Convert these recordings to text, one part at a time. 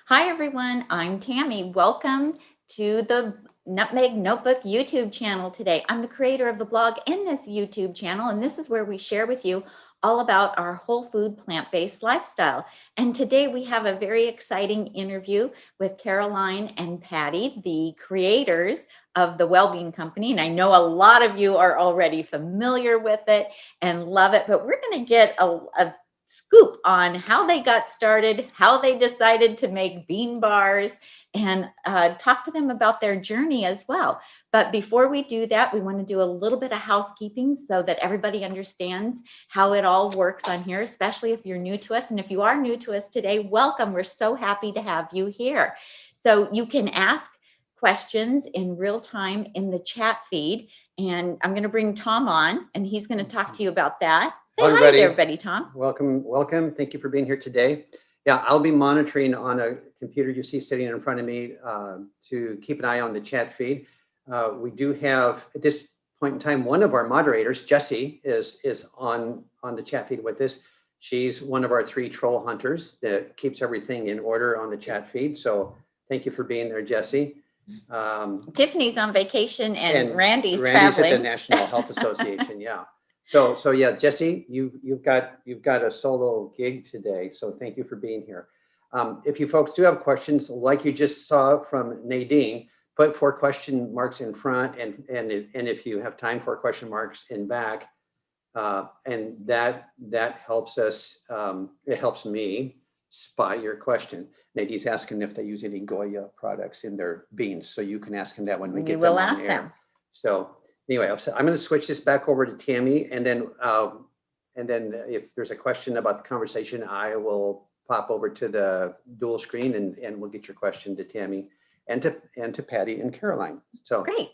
Hi, everyone. I'm Tami. Welcome to the Nutmeg Notebook YouTube channel today. I'm the creator of the blog and this YouTube channel, and this is where we share with you all about our whole food plant-based lifestyle. And today we have a very exciting interview with Caroline and Patty, the creators of the WellBean Company. And I know a lot of you are already familiar with it and love it, but we're going to get a scoop on how they got started, how they decided to make bean bars, and talk to them about their journey as well. But before we do that, we want to do a little bit of housekeeping so that everybody understands how it all works on here, especially if you're new to us. And if you are new to us today, welcome. We're so happy to have you here. So you can ask questions in real time in the chat feed. And I'm going to bring Tom on, and he's going to talk to you about that. Say hi to everybody, Tom. Welcome. Thank you for being here today. Yeah, I'll be monitoring on a computer you see sitting in front of me to keep an eye on the chat feed. We do have, at this point in time, one of our moderators, Jessie, is on the chat feed with us. She's one of our 3 troll hunters that keeps everything in order on the chat feed. So thank you for being there, Jessie. Tiffany's on vacation and Randy's traveling. Randy's at the National Health Association, yeah. So yeah, Jessie, you've got a solo gig today, so thank you for being here. If you folks do have questions, like you just saw from Nadine, put 4 question marks in front, and if you have time, 4 question marks in back, and that helps us. It helps me spot your question. Nadine's asking if they use any Goya products in their beans, so you can ask him that when we get them on air. So anyway, I'm going to switch this back over to Tami, and then if there's a question about the conversation, I will pop over to the dual screen and we'll get your question to Tami and to Patty and Caroline. So great.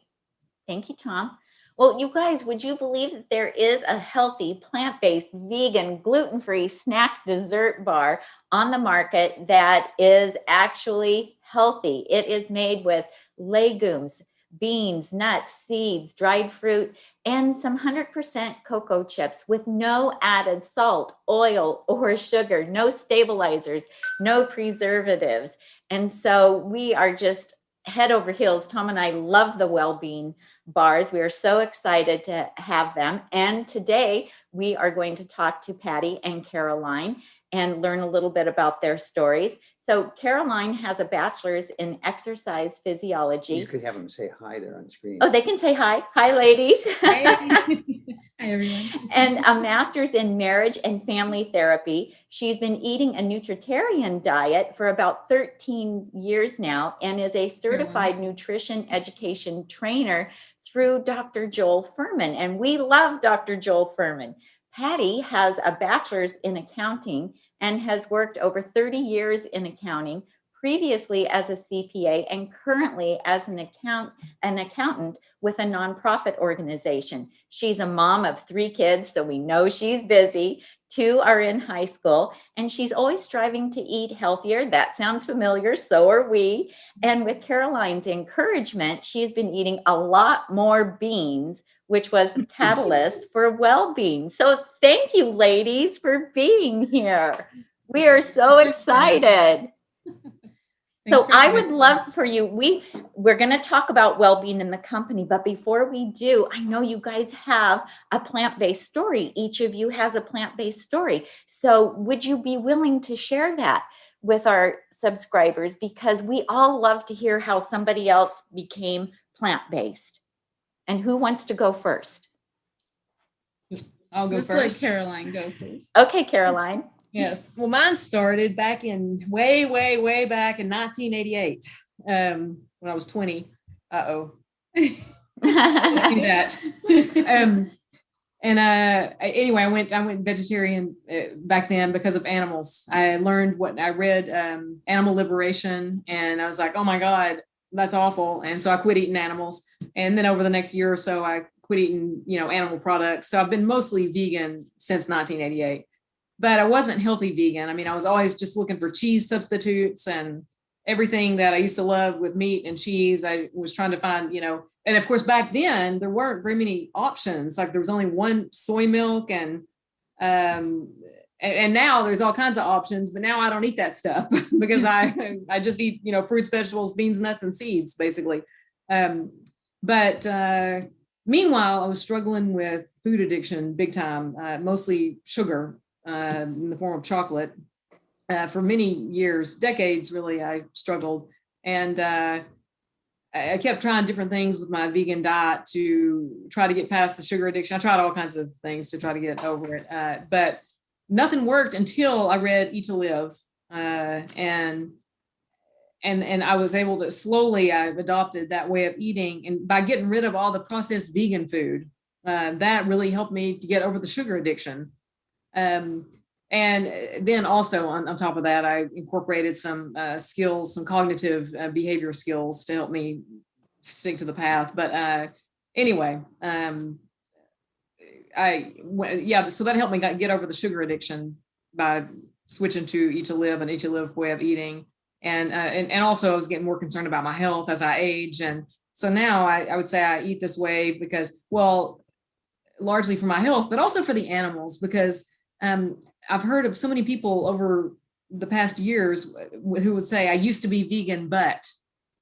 Thank you, Tom. Well, you guys, would you believe that there is a healthy, plant-based, vegan, gluten-free snack dessert bar on the market that is actually healthy? It is made with legumes, beans, nuts, seeds, dried fruit, and some 100% cocoa chips with no added salt, oil, or sugar, no stabilizers, no preservatives. And so we are just head over heels. Tom and I love the WellBean bars. We are so excited to have them. And today we are going to talk to Patty and Caroline and learn a little bit about their stories. So Caroline has a bachelor's in exercise physiology. You could have them say hi there on screen. Oh, they can say hi. Hi, ladies. Hi, everyone. And a master's in marriage and family therapy. She's been eating a Nutritarian diet for about 13 years now and is a certified nutrition education trainer through Dr. Joel Fuhrman. And we love Dr. Joel Fuhrman. Patty has a bachelor's in accounting and has worked over 30 years in accounting, previously as a CPA and currently as an accountant with a nonprofit organization. She's a mom of 3 kids, so we know she's busy. 2 are in high school, and she's always striving to eat healthier. That sounds familiar, so are we. And with Caroline's encouragement, she's been eating a lot more beans, which was the catalyst for WellBean. So thank you, ladies, for being here. We are so excited. So I would love for you, we're going to talk about WellBean in the company, but before we do, I know you guys have a plant-based story. Each of you has a plant-based story. So would you be willing to share that with our subscribers? Because we all love to hear how somebody else became plant-based. And who wants to go first? I'll go first. Let's let Caroline go first. Okay, Caroline. Yes. Well, mine started back in way back in 1988 when I was 20. Uh-oh. Let's do that. Anyway, I went vegetarian back then because of animals. I read Animal Liberation, and I was like, oh my God, that's awful. And so I quit eating animals. And then over the next year or so, I quit eating, animal products. So I've been mostly vegan since 1988. But I wasn't healthy vegan. I mean, I was always just looking for cheese substitutes and everything that I used to love with meat and cheese. I was trying to find, and of course, back then there weren't very many options. Like there was only one soy milk and and now there's all kinds of options, but now I don't eat that stuff because I just eat, fruits, vegetables, beans, nuts, and seeds, basically. But meanwhile, I was struggling with food addiction big time, mostly sugar in the form of chocolate. For many years, decades, really, I struggled. And I kept trying different things with my vegan diet to try to get past the sugar addiction. I tried all kinds of things to try to get over it. But nothing worked until I read Eat to Live. And I was able to slowly, I've adopted that way of eating. And by getting rid of all the processed vegan food, that really helped me to get over the sugar addiction. And then also on top of that, I incorporated some skills, some cognitive behavior skills to help me stick to the path. But anyway, so that helped me get over the sugar addiction by switching to Eat to Live and Eat to Live way of eating. And also I was getting more concerned about my health as I age. And so now I would say I eat this way because, well, largely for my health, but also for the animals, because I've heard of so many people over the past years who would say, I used to be vegan, but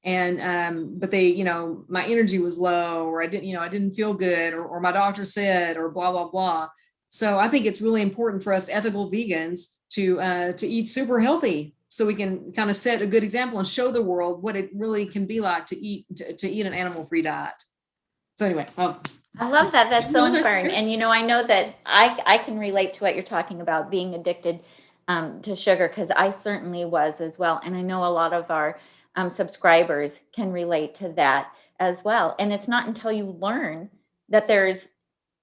they, my energy was low, or I didn't feel good, or my doctor said, or blah, blah, blah. So I think it's really important for us ethical vegans to eat super healthy, so we can kind of set a good example and show the world what it really can be like to eat an animal-free diet. So anyway, I love that. That's so inspiring. And, I know that I can relate to what you're talking about, being addicted to sugar, because I certainly was as well. And I know a lot of our subscribers can relate to that as well. And it's not until you learn that there's,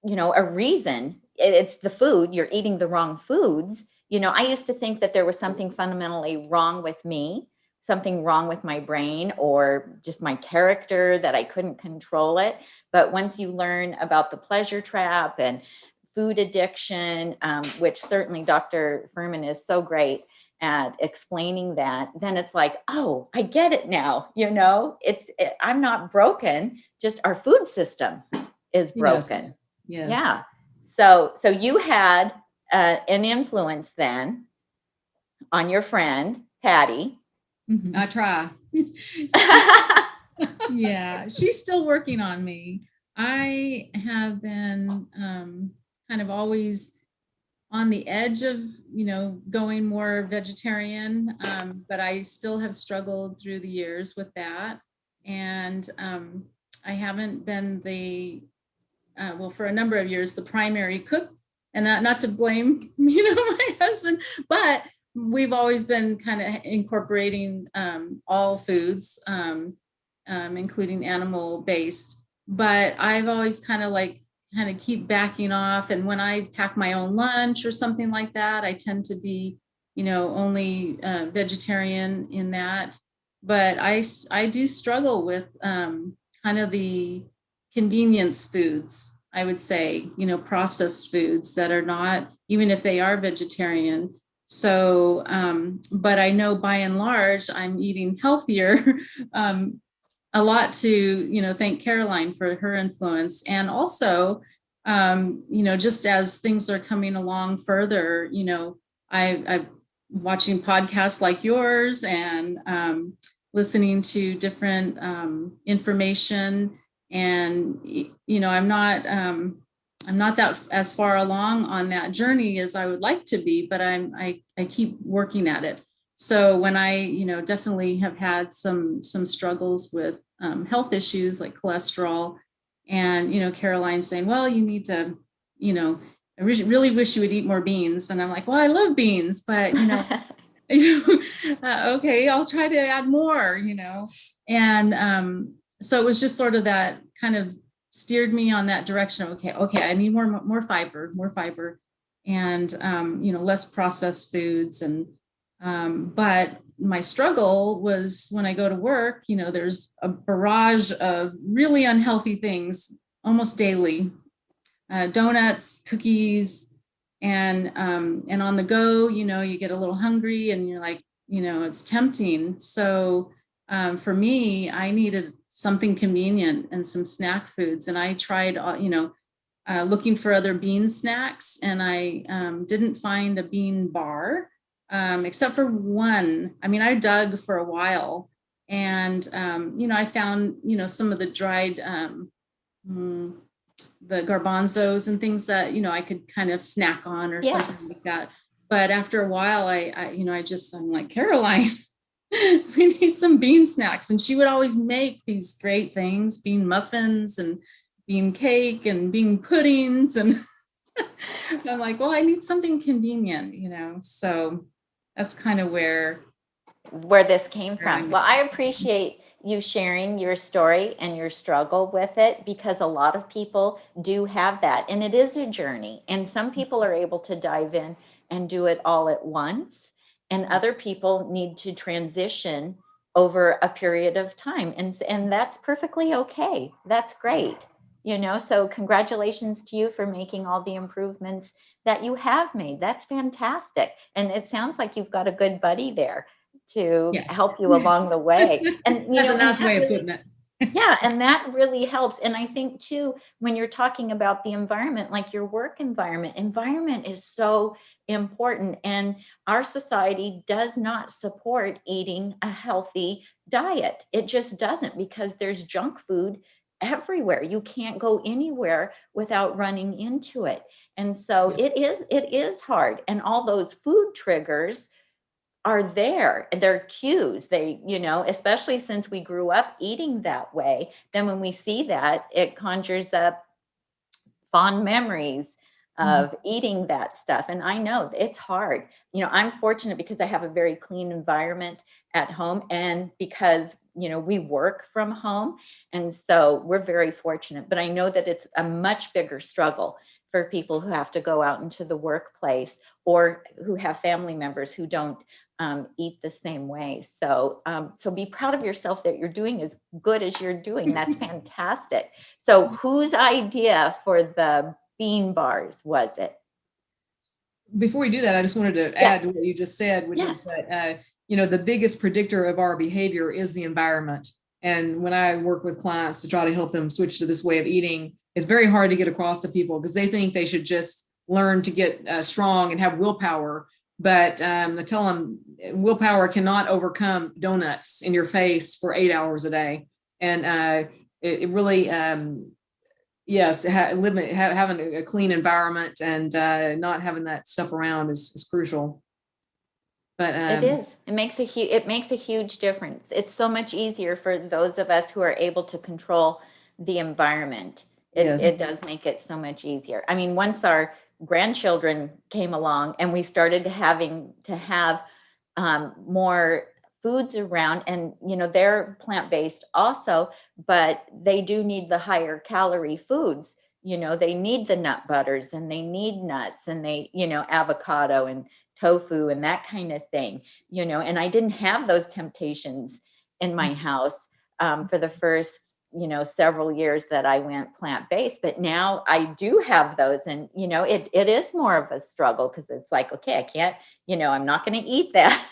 a reason. It's the food. You're eating the wrong foods. I used to think that there was something fundamentally wrong with me, something wrong with my brain, or just my character, that I couldn't control it. But once you learn about the pleasure trap and food addiction, which certainly Dr. Fuhrman is so great at explaining that, then it's like, oh, I get it now. I'm not broken, just our food system is broken. Yes. Yeah. So you had an influence then on your friend, Patty. Mm-hmm. I try. Yeah, she's still working on me. I have been kind of always on the edge of, going more vegetarian, but I still have struggled through the years with that. And I haven't been for a number of years, the primary cook, and not to blame, my husband, but we've always been kind of incorporating all foods, including animal based, but I've always kind of keep backing off. And when I pack my own lunch or something like that, I tend to be, only vegetarian in that. But I do struggle with kind of the convenience foods, I would say, processed foods that are not, even if they are vegetarian. So, but I know by and large, I'm eating healthier, a lot to, thank Caroline for her influence. And also, just as things are coming along further, I'm watching podcasts like yours and listening to different information. And, I'm not that as far along on that journey as I would like to be, but I keep working at it. So when I, definitely have had some struggles with health issues like cholesterol, and, Caroline saying, well, you need to, I really wish you would eat more beans. And I'm like, well, I love beans, but, okay, I'll try to add more, and so it was just sort of that kind of steered me on that direction. Okay, I need more fiber, and less processed foods. And but my struggle was when I go to work, there's a barrage of really unhealthy things almost daily, donuts, cookies, and on the go, you get a little hungry and you're like, it's tempting. So for me, I needed something convenient and some snack foods. And I tried, looking for other bean snacks, and I didn't find a bean bar, except for one. I mean, I dug for a while, and I found some of the dried the garbanzos and things that I could kind of snack on or something like that. But after a while, I'm like, Caroline, we need some bean snacks. And she would always make these great things, bean muffins and bean cake and bean puddings. And I'm like, well, I need something convenient, so that's kind of where this came from. Well, I appreciate you sharing your story and your struggle with it, because a lot of people do have that, and it is a journey, and some people are able to dive in and do it all at once, and other people need to transition over a period of time, and that's perfectly okay. That's great. So congratulations to you for making all the improvements that you have made. That's fantastic. And it sounds like you've got a good buddy there to help you along the way. And that's a nice way of putting it. Yeah, and that really helps. And I think too, when you're talking about the environment, like your work environment is so important. And our society does not support eating a healthy diet. It just doesn't, because there's junk food everywhere. You can't go anywhere without running into it. And so it is hard. And all those food triggers are there, and they're cues. They, especially since we grew up eating that way, then when we see that, it conjures up fond memories of eating that stuff. And I know it's hard. I'm fortunate because I have a very clean environment at home, and because we work from home, and so we're very fortunate. But I know that it's a much bigger struggle for people who have to go out into the workplace, or who have family members who don't eat the same way. So be proud of yourself that you're doing as good as you're doing. That's fantastic. So whose idea for the bean bars was it? Before we do that, I just wanted to add to what you just said, which is that, the biggest predictor of our behavior is the environment. And when I work with clients to try to help them switch to this way of eating, it's very hard to get across to people, because they think they should just learn to get strong and have willpower. But I tell them willpower cannot overcome donuts in your face for 8 hours a day. And it really, having a clean environment and not having that stuff around is crucial. But it is. It makes a huge difference. It's so much easier for those of us who are able to control the environment. It does make it so much easier. I mean, once our grandchildren came along and we started having to have more foods around, and they're plant-based also, but they do need the higher calorie foods. They need the nut butters, and they need nuts, and they avocado and tofu and that kind of thing, and I didn't have those temptations in my house for the first several years that I went plant-based, but now I do have those. And, it is more of a struggle, because it's like, okay, I can't, I'm not going to eat that,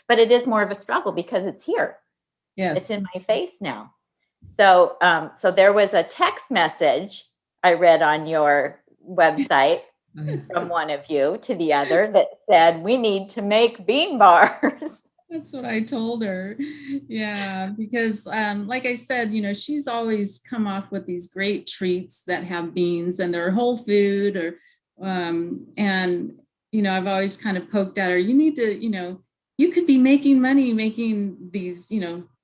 but it is more of a struggle because it's here. Yes. It's in my face now. So, so there was a text message I read on your website from one of you to the other that said, we need to make bean bars. That's what I told her. Yeah, because like I said, she's always come off with these great treats that have beans, and they're whole food, or and I've always kind of poked at her, you need to, you could be making money making these,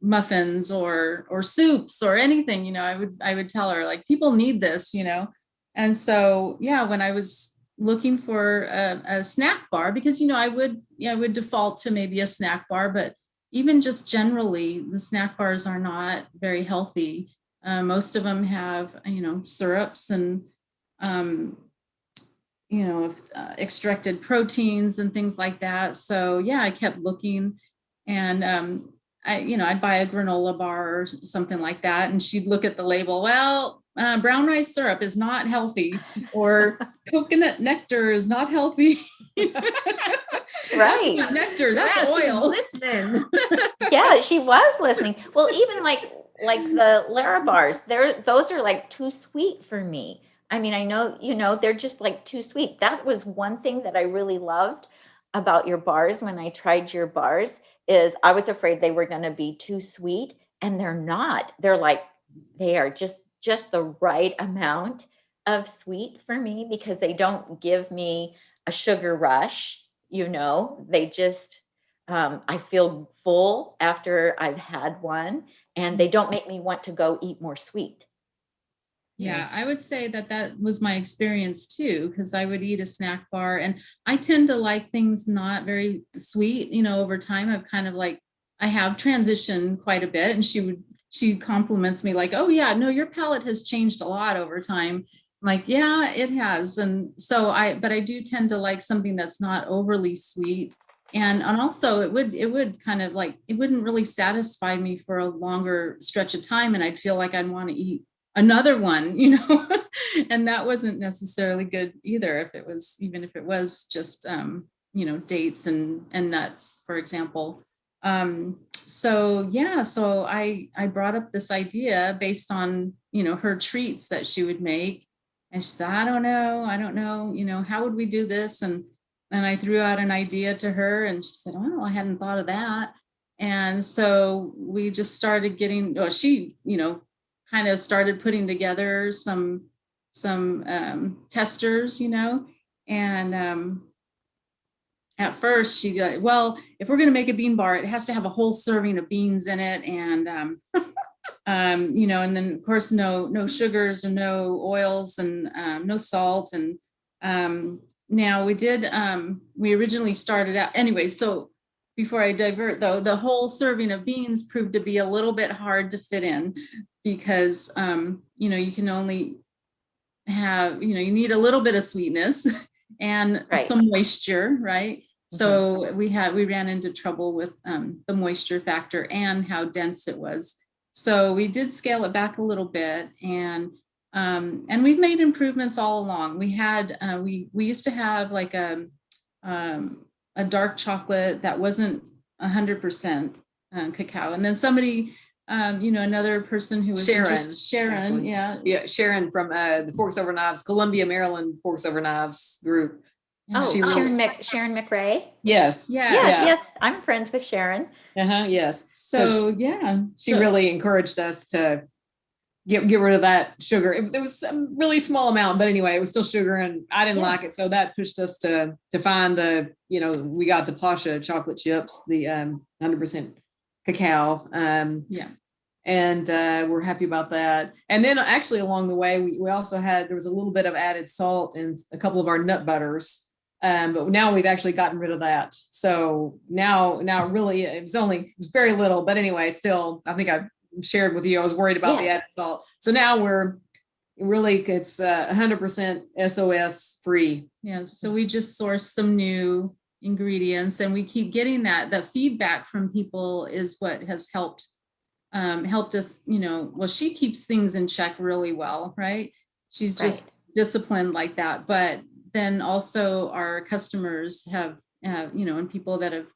muffins or soups or anything, I would tell her, like, people need this, And so, when I was looking for a snack bar, because I would default to maybe a snack bar, but even just generally the snack bars are not very healthy. Most of them have syrups and extracted proteins and things like that. So I kept looking, and I'd buy a granola bar or something like that, and she'd look at the label, well, brown rice syrup is not healthy, or coconut nectar is not healthy. Right. That's nectar, that's oil. Listening. Yeah, she was listening. Well, even like the Lara bars, those are like too sweet for me. I mean, I know, they're just like too sweet. That was one thing that I really loved about your bars when I tried your bars is I was afraid they were going to be too sweet, and they're not. They're like, they are just the right amount of sweet for me because they don't give me a sugar rush, They just I feel full after I've had one, and they don't make me want to go eat more sweet. Yeah, Yes. I would say that was my experience too, because I would eat a snack bar and I tend to like things not very sweet. Over time, I have transitioned quite a bit, and she compliments me like, oh yeah, no, your palate has changed a lot over time. I'm like, yeah, it has. And so but I do tend to like something that's not overly sweet. And also it would kind of like, it wouldn't really satisfy me for a longer stretch of time. And I'd feel like I'd want to eat another one, and that wasn't necessarily good either. Even if it was just, dates and nuts, for example. So yeah, so I brought up this idea based on, her treats that she would make. And she said, I don't know, how would we do this? And I threw out an idea to her and she said, oh, I hadn't thought of that. And so we just started getting, she, kind of started putting together some testers, and at first she got, well, if we're going to make a bean bar, it has to have a whole serving of beans in it. And, and then of course, no sugars or no oils and no salt. And now we originally started out anyway. So before I divert though, the whole serving of beans proved to be a little bit hard to fit in because, you can only have, you need a little bit of sweetness and Right. some moisture, right? So we ran into trouble with the moisture factor and how dense it was. So we did scale it back a little bit, and we've made improvements all along. We had we used to have like a dark chocolate that wasn't 100% cacao, and then somebody, another person who was Sharon, Sharon, yeah, Sharon from the Forks Over Knives, Columbia, Maryland Forks Over Knives group. Oh, She Sharon McRae. Yes. Yes. I'm friends with Sharon. Yes. So yeah, she really encouraged us to get rid of that sugar. It was a really small amount, but anyway, it was still sugar, and I didn't like it, so that pushed us to find we got the Pasha chocolate chips, the 100% cacao. And we're happy about that. And then actually along the way, we also there was a little bit of added salt in a couple of our nut butters. But now we've actually gotten rid of that. So now really it was very little, but anyway, still, I think I shared with you, I was worried about the added salt. So now it's 100% SOS free. Yes. So we just sourced some new ingredients, and we keep getting the feedback from people is what has helped us, she keeps things in check really well, right? She's just disciplined like that. But then also our customers have, and people that have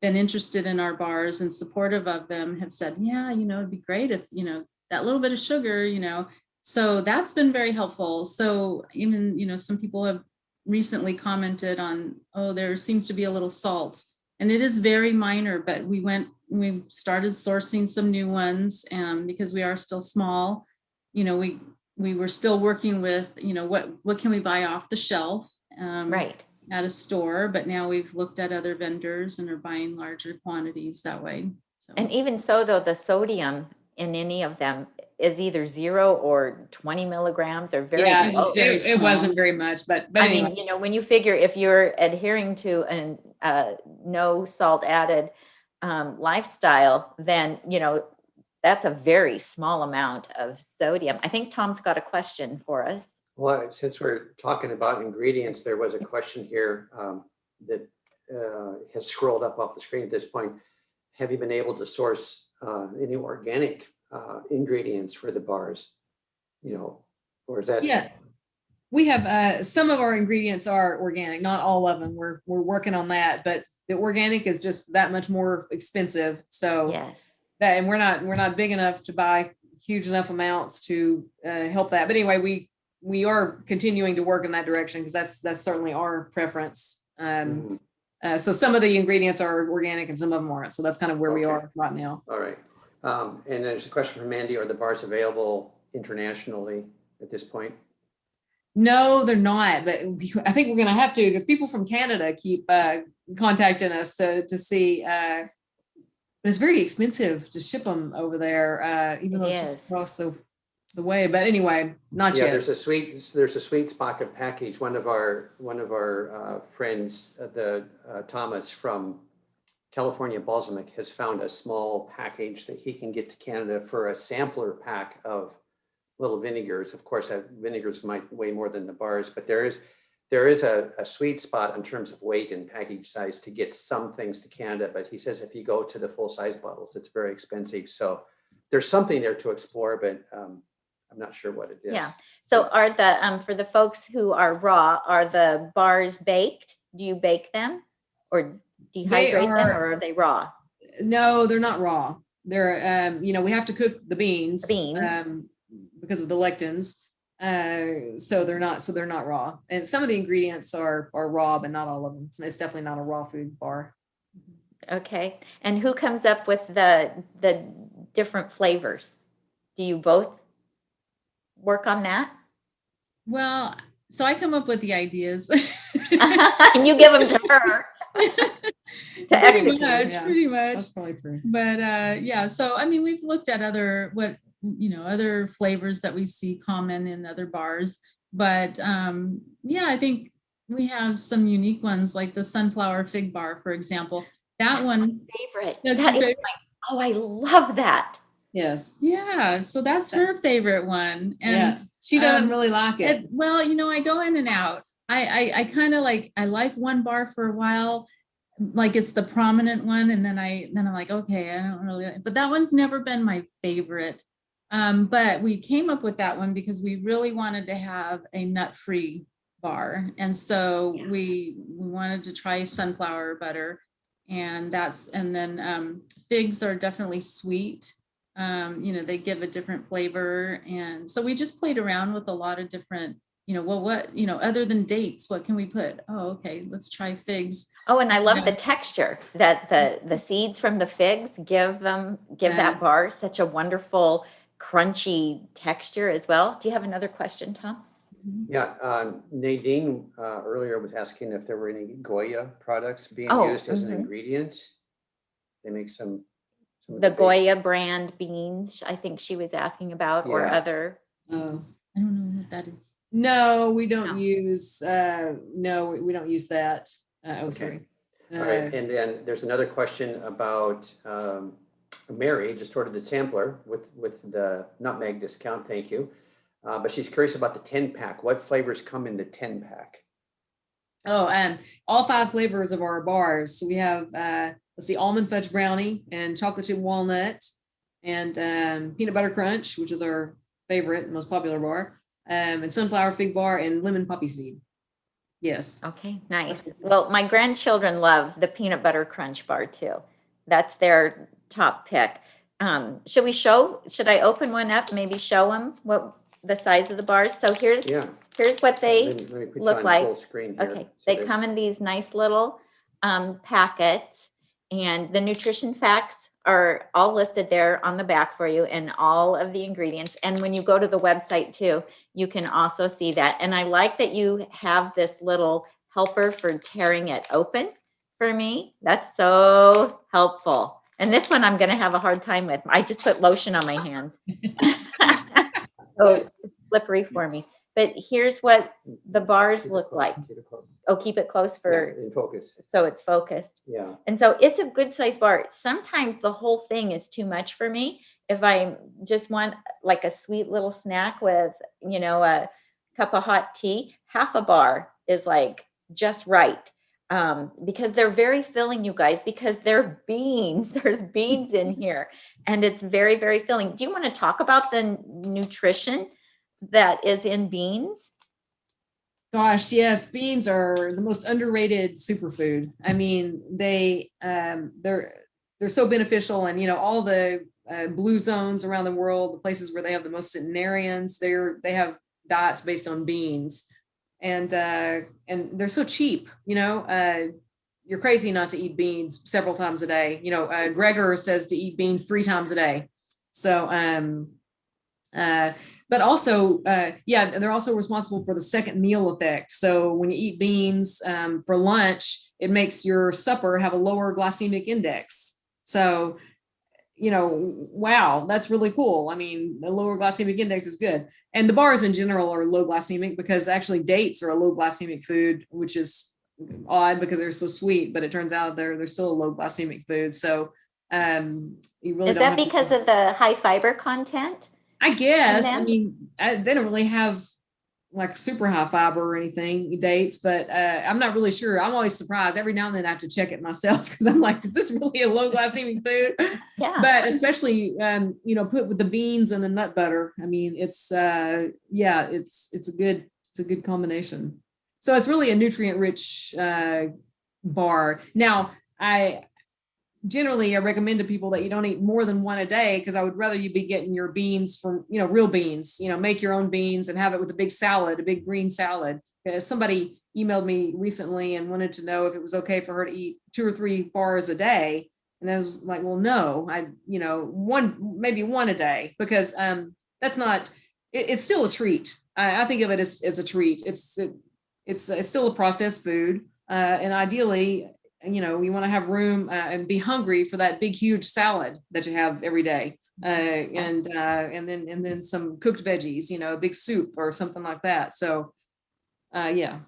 been interested in our bars and supportive of them have said, yeah, it'd be great if, that little bit of sugar, so that's been very helpful. So even, some people have recently commented on, oh, there seems to be a little salt, and it is very minor, but we started sourcing some new ones, because we are still small. We were still working with, what can we buy off the shelf at a store, but now we've looked at other vendors and are buying larger quantities that way. So. And even so, though, the sodium in any of them is either 0 or 20 milligrams or very low. It wasn't very much, but anyway. I mean, when you figure if you're adhering to a no salt added lifestyle, then, that's a very small amount of sodium. I think Tom's got a question for us. Well, since we're talking about ingredients, there was a question here that has scrolled up off the screen at this point. Have you been able to source any organic ingredients for the bars? Or is that? Yeah, we have some of our ingredients are organic, not all of them. We're working on that, but the organic is just that much more expensive. So and we're not big enough to buy huge enough amounts to help that. But anyway, we are continuing to work in that direction because that's certainly our preference. So some of the ingredients are organic and some of them aren't. So that's kind of where we are right now. All right. And there's a question from Mandy. Are the bars available internationally at this point? No, they're not, but I think we're going to have to, because people from Canada keep contacting us to see, but it's very expensive to ship them over there, even though it's just across the way. But anyway, not yet. There's a sweet spot of package. One of our friends, Thomas from California Balsamic, has found a small package that he can get to Canada for a sampler pack of little vinegars. Of course, vinegars might weigh more than the bars, but there is a sweet spot in terms of weight and package size to get some things to Canada. But he says if you go to the full size bottles, it's very expensive. So there's something there to explore, but I'm not sure what it is. Yeah. So are the for the folks who are raw, are the bars baked? Do you bake them or dehydrate them, or are they raw? No, they're not raw. They're we have to cook the beans. Because of the lectins. So they're not raw. And some of the ingredients are raw, but not all of them. It's definitely not a raw food bar. Okay. And who comes up with the different flavors? Do you both work on that? Well, so I come up with the ideas. And you give them to her. Pretty much. That's probably true. But so I mean, we've looked at other flavors that we see common in other bars, but I think we have some unique ones like the sunflower fig bar, for example. That one favorite. I love that. Yes. Yeah. So that's her favorite one. And she doesn't really like it. Well, I go in and out. I kind of I like one bar for a while, like it's the prominent one, and then I'm like, okay, I don't really, but that one's never been my favorite. But we came up with that one because we really wanted to have a nut-free bar, and so we wanted to try sunflower butter, and then figs are definitely sweet. They give a different flavor, and so we just played around with a lot of different. Other than dates, what can we put? Oh, okay, let's try figs. Oh, and I love the texture that the seeds from the figs give that bar such a wonderful crunchy texture as well. Do you have another question, Tom? Yeah, Nadine earlier was asking if there were any Goya products being used as an ingredient. They make some the Goya brand beans, I think she was asking about, or other. Oh, I don't know what that is. No, we don't use. We don't use that. Sorry. All right, and then there's another question about Mary just ordered the sampler with the nutmeg discount. Thank you. But she's curious about the 10-pack. What flavors come in the 10-pack? All 5 flavors of our bars. So we have almond fudge brownie and chocolate chip walnut and peanut butter crunch, which is our favorite and most popular bar. And sunflower fig bar and lemon poppy seed. Yes. Okay, nice. Well, my grandchildren love the peanut butter crunch bar too. That's their top pick. Should I open one up, maybe show them what the size of the bars? So here's what they Let me put look you on like. full screen here. Okay, they come in these nice little packets, and the nutrition facts are all listed there on the back for you, and all of the ingredients. And when you go to the website too, you can also see that. And I like that you have this little helper for tearing it open for me. That's so helpful. And this one I'm going to have a hard time with. I just put lotion on my hands. So it's slippery for me. But here's what the bars look like. Keep it close in focus. So it's focused. Yeah. And so it's a good size bar. Sometimes the whole thing is too much for me. If I just want like a sweet little snack with, a cup of hot tea, half a bar is like just right. Because they're very filling, you guys, because they're beans. There's beans in here, and it's very, very filling. Do you want to talk about the nutrition that is in beans? Gosh, yes, beans are the most underrated superfood. I mean, they're so beneficial, and all the blue zones around the world, the places where they have the most centenarians, they have diets based on beans, and they're so cheap. You're crazy not to eat beans several times a day. Gregor says to eat beans 3 times a day. So, but also, they're also responsible for the second meal effect. So when you eat beans for lunch, it makes your supper have a lower glycemic index. So, wow, that's really cool. I mean, the lower glycemic index is good. And the bars in general are low glycemic because actually dates are a low glycemic food, which is odd because they're so sweet, but it turns out they're still a low glycemic food. So you really Is don't that have because of the high fiber content? I guess. them? I mean, they don't really have like super high fiber or anything, dates, but I'm not really sure. I'm always surprised. Every now and then I have to check it myself because I'm like, is this really a low glycemic food? Yeah. But especially, put with the beans and the nut butter. I mean, it's a good combination. So it's really a nutrient rich bar. Now, I recommend to people that you don't eat more than one a day, because I would rather you be getting your beans from, real beans, make your own beans and have it with a big salad, a big green salad. Somebody emailed me recently and wanted to know if it was okay for her to eat 2 or 3 bars a day. And I was like, well, no, maybe one a day, because that's not, it's still a treat. I think of it as a treat. It's still a processed food. And ideally, you want to have room and be hungry for that big, huge salad that you have every day. And then some cooked veggies, a big soup or something like that. So, yeah.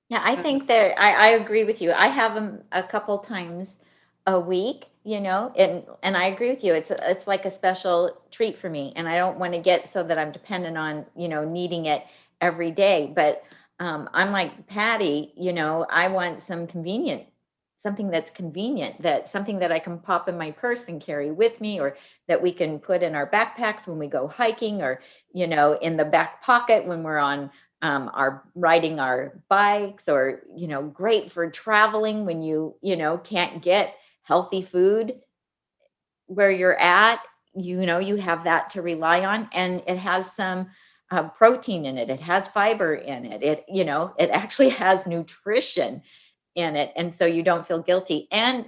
Yeah, I think I agree with you. I have them a couple times a week, and I agree with you. It's like a special treat for me, and I don't want to get so that I'm dependent on, needing it every day. But I'm like Patty, I want something that's convenient, something that I can pop in my purse and carry with me, or that we can put in our backpacks when we go hiking, or, in the back pocket when we're on riding our bikes, or, great for traveling when you can't get healthy food where you're at, you have that to rely on, and it has some protein in it. It has fiber in it. It actually has nutrition in it. And so you don't feel guilty. And,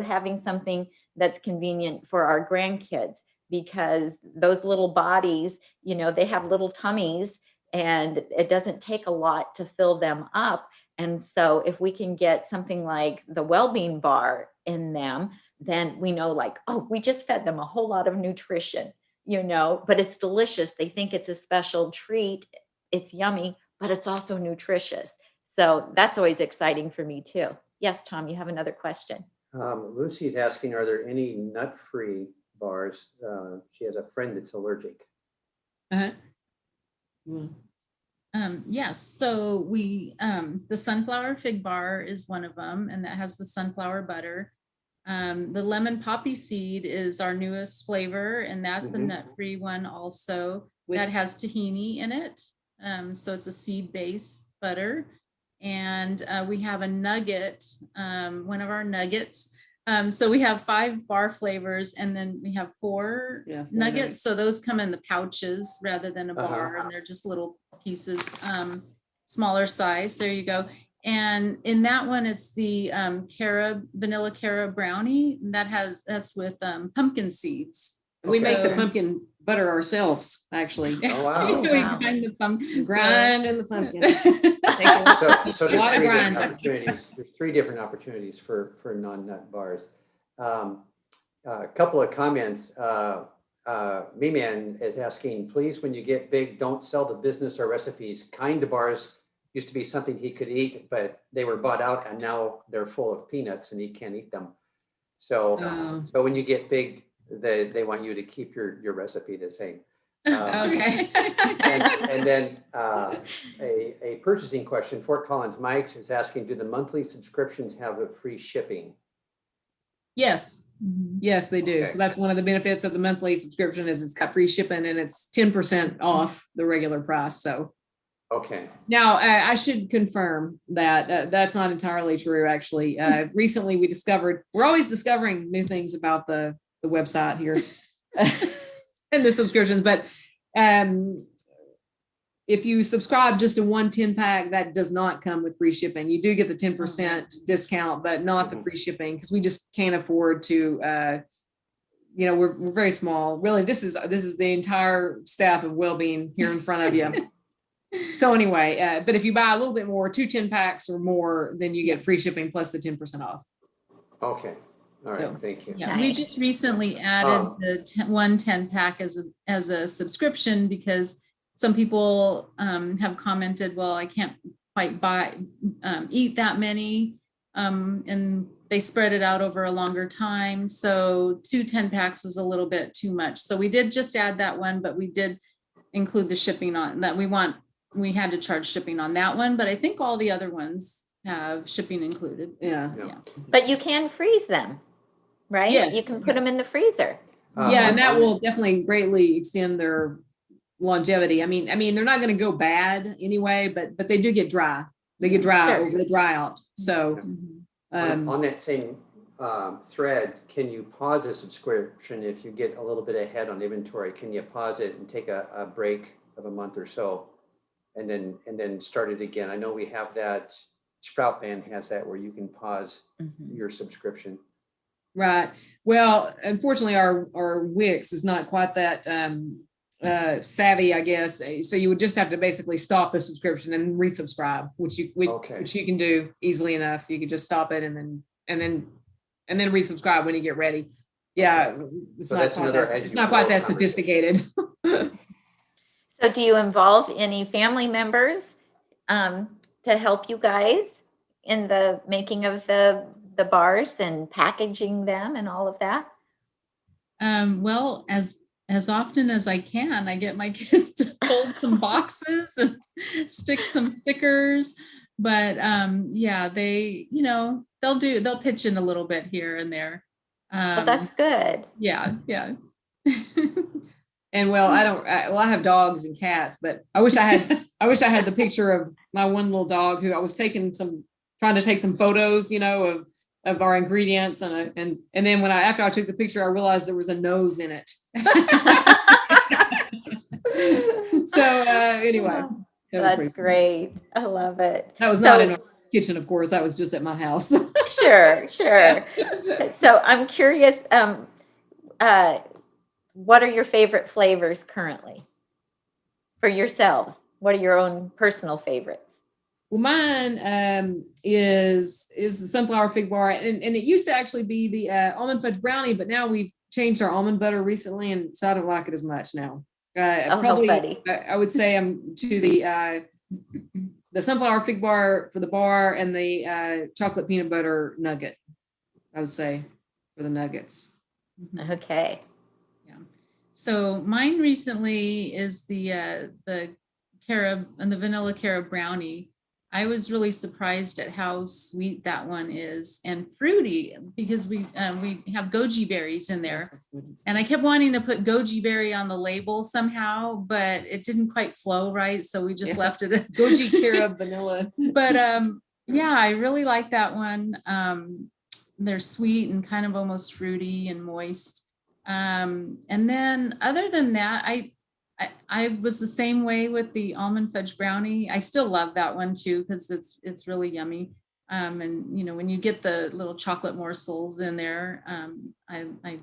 having something that's convenient for our grandkids, because those little bodies, they have little tummies, and it doesn't take a lot to fill them up. And so if we can get something like the WellBean bar in them, then we know, like, oh, we just fed them a whole lot of nutrition, but it's delicious. They think it's a special treat. It's yummy, but it's also nutritious. So that's always exciting for me too. Yes, Tom, you have another question. Lucy's asking, are there any nut-free bars? She has a friend that's allergic. Uh-huh. Yes, so we the sunflower fig bar is one of them, and that has the sunflower butter. The lemon poppy seed is our newest flavor, and that's a nut-free one also. That has tahini in it, so it's a seed-based butter. And we have a nugget, one of our nuggets. So we have 5 bar flavors, and then we have 4 nuggets. So those come in the pouches rather than a bar, and they're just little pieces, smaller size. There you go. And in that one, it's the vanilla carob brownie. That's with pumpkin seeds. We make the pumpkin butter ourselves, actually. Oh, wow. We grind the pumpkin. Grind in the pumpkin. So A lot of grind. There's 3 different opportunities for non-nut bars. A couple of comments. Me-Man is asking, please, when you get big, don't sell the business or recipes. Kind bars used to be something he could eat, but they were bought out, and now they're full of peanuts and he can't eat them. So when you get big, they want you to keep your recipe the same. Okay. and then a purchasing question. Fort Collins Mike's is asking, do the monthly subscriptions have a free shipping? Yes. Yes, they do. Okay. So that's one of the benefits of the monthly subscription, is it's got free shipping, and it's 10% off the regular price. So okay. now I should confirm that that's not entirely true. Actually, recently we're always discovering new things about the website here and the subscriptions, but if you subscribe just to one 10-pack, that does not come with free shipping. You do get the 10% discount, but not the free shipping, because we just can't afford to, we're very small. Really, this is the entire staff of WellBean here in front of you. So anyway, but if you buy a little bit more, 2 10-packs or more, then you get free shipping plus the 10% off. Okay. All right. So, Thank you. Yeah, we just recently added the one 10-pack as a subscription, because some people have commented, well, I can't quite eat that many, and they spread it out over a longer time. So 2 10-packs was a little bit too much. So we did just add that one, but we did include the shipping on that. We had to charge shipping on that one, but I think all the other ones have shipping included. Yeah. But you can freeze them, right? Yes. You can put them in the freezer. Yeah, and that will definitely greatly extend their longevity. I mean, they're not going to go bad anyway, but they do get dry. They get dry over the dry out. So, on that same thread, can you pause a subscription if you get a little bit ahead on inventory? Can you pause it and take a break of a month or so, and then start it again? I know we have that. Sprout Band has that where you can pause your subscription. Right. Well, unfortunately, our Wix is not quite that savvy, I guess. So you would just have to basically stop the subscription and resubscribe, which you can do easily enough. You could just stop it and then resubscribe when you get ready. Yeah, it's not quite that sophisticated. So do you involve any family members to help you guys in the making of the bars and packaging them and all of that? Well, as often as I can, I get my kids to fold some boxes and stick some stickers. But yeah, they'll pitch in a little bit here and there. Well, that's good. Yeah. And I have dogs and cats, but I wish I had the picture of my one little dog who I was trying to take some photos, of our ingredients, and then after I took the picture, I realized there was a nose in it. So anyway, that's great. I love it. That was not in our kitchen, of course. That was just at my house. Sure. So I'm curious, what are your favorite flavors currently for yourselves? What are your own personal favorites? Well, mine is the sunflower fig bar, and it used to actually be the almond fudge brownie, but now we've changed our almond butter recently, and so I don't like it as much now. I would say I'm to the sunflower fig bar for the bar, and the chocolate peanut butter nugget, I would say, for the nuggets. Okay. Yeah. So mine recently is the carob and the vanilla carob brownie. I was really surprised at how sweet that one is and fruity, because we have goji berries in there, and I kept wanting to put goji berry on the label somehow, but it didn't quite flow right, so we just left it. Goji carob vanilla. But yeah, I really like that one. They're sweet and kind of almost fruity and moist. And then other than that, I was the same way with the almond fudge brownie. I still love that one too, because it's really yummy. And when you get the little chocolate morsels in there, I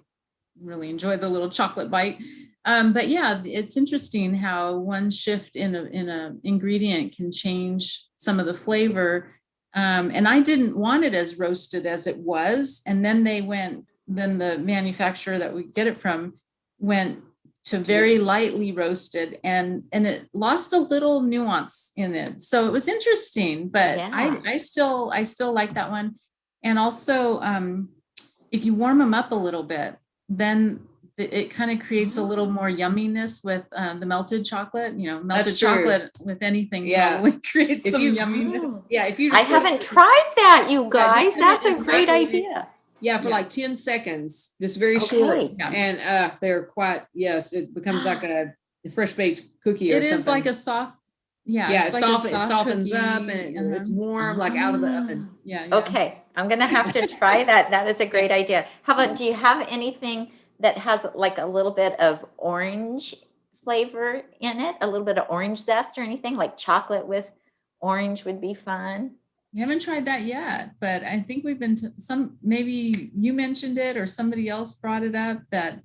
really enjoy the little chocolate bite. But yeah, it's interesting how one shift in a ingredient can change some of the flavor. And I didn't want it as roasted as it was, and then the manufacturer that we get it from went to very lightly roasted, and it lost a little nuance in it. So it was interesting, but I still like that one. And also, if you warm them up a little bit, then it kind of creates a little more yumminess with the melted chocolate. Melted chocolate with anything probably creates some yumminess. Yeah, I haven't tried that, you guys. That's a great idea. Yeah, for like 10 seconds, just very short. And they're quite, it becomes like a fresh baked cookie or something. It is like a soft, it softens up, and it's warm, like out of the oven. Yeah. Okay, I'm going to have to try that. That is a great idea. How about, do you have anything that has like a little bit of orange flavor in it? A little bit of orange zest or anything, like chocolate with orange would be fun. We haven't tried that yet, but I think we've been maybe you mentioned it or somebody else brought it up that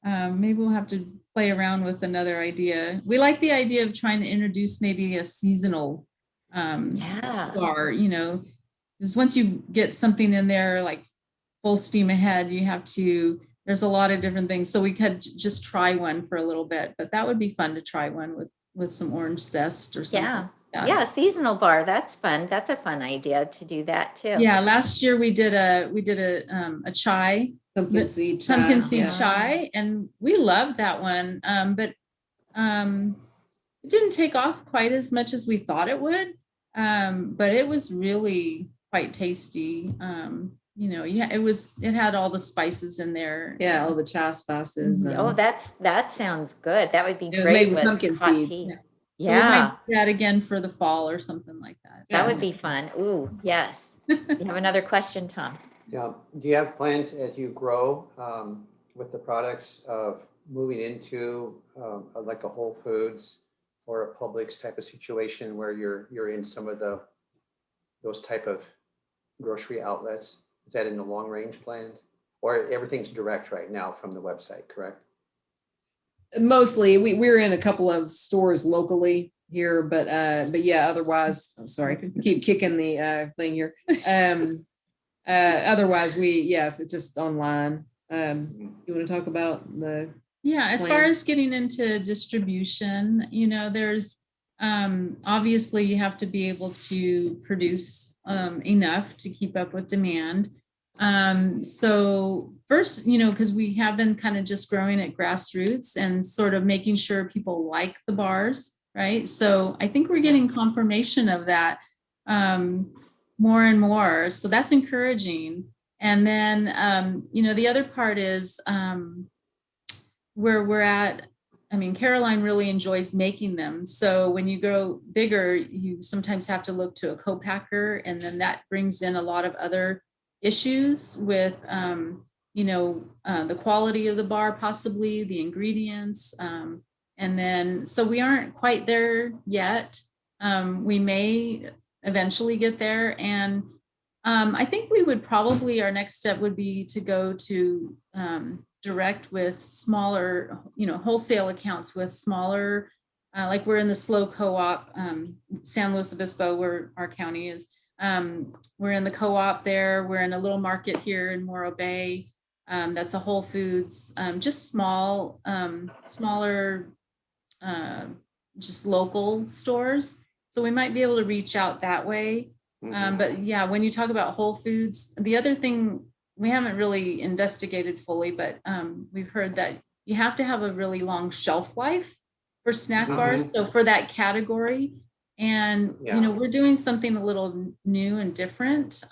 maybe we'll have to play around with another idea. We like the idea of trying to introduce maybe a seasonal bar, you know, because once you get something in there like full steam ahead, there's a lot of different things. So we could just try one for a little bit, but that would be fun to try one with some orange zest or something. Yeah, seasonal bar. That's fun. That's a fun idea to do that too. Yeah, last year we did a chai, Pumpkin seed chai, and we loved that one. But it didn't take off quite as much as we thought it would. But it was really quite tasty. You know, it had all the spices in there. Yeah, all the chai spices. Oh, that sounds good. That would be It was great made with pumpkin hot seed. tea. So we might do that again for the fall or something like that. That would be fun. Ooh, yes. You have another question, Tom? Yeah. Do you have plans as you grow with the products of moving into like a Whole Foods or a Publix type of situation where you're in some of those type of grocery outlets? Is that in the long range plans, or everything's direct right now from the website? Correct. Mostly, we're in a couple of stores locally here, but yeah, otherwise, I'm sorry, keep kicking the thing here. Otherwise, it's just online. You want to talk about the? Yeah, as far as getting into distribution, you know, there's obviously you have to be able to produce enough to keep up with demand. So first, you know, because we have been kind of just growing at grassroots and sort of making sure people like the bars, right? So I think we're getting confirmation of that more and more. So that's encouraging. And then, you know, the other part is where we're at. I mean, Caroline really enjoys making them. So when you go bigger, you sometimes have to look to a co-packer, and then that brings in a lot of other issues with, you know, the quality of the bar, possibly the ingredients. And then, so we aren't quite there yet. We may eventually get there. And I think we would probably, our next step would be to go to direct with smaller, you know, wholesale accounts with smaller, like we're in the slow co-op, San Luis Obispo, where our county is. We're in the co-op there. We're in a little market here in Morro Bay. That's a Whole Foods, just smaller, just local stores. So we might be able to reach out that way. But yeah, when you talk about Whole Foods, the other thing we haven't really investigated fully, but we've heard that you have to have a really long shelf life for snack bars. So for that category, and you know, we're doing something a little new and different.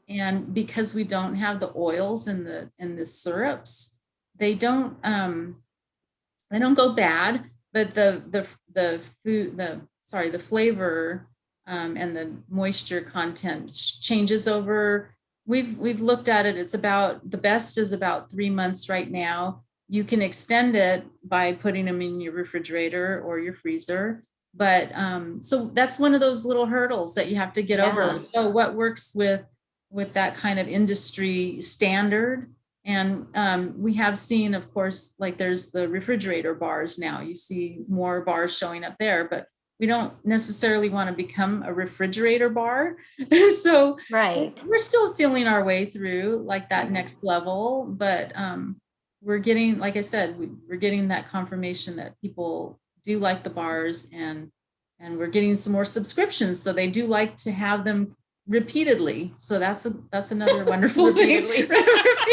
And because we don't have the oils and the syrups, they don't go bad, but the flavor and the moisture content changes over. We've looked at it. It's about, the best is about 3 months right now. You can extend it by putting them in your refrigerator or your freezer. But so that's one of those little hurdles that you have to get over. So what works with that kind of industry standard. And we have seen, of course, like there's the refrigerator bars now. You see more bars showing up there, but we don't necessarily want to become a refrigerator bar. So we're still feeling our way through like that next level, but we're getting, like I said, we're getting that confirmation that people do like the bars, and we're getting some more subscriptions. So they do like to have them repeatedly. So that's another wonderful thing.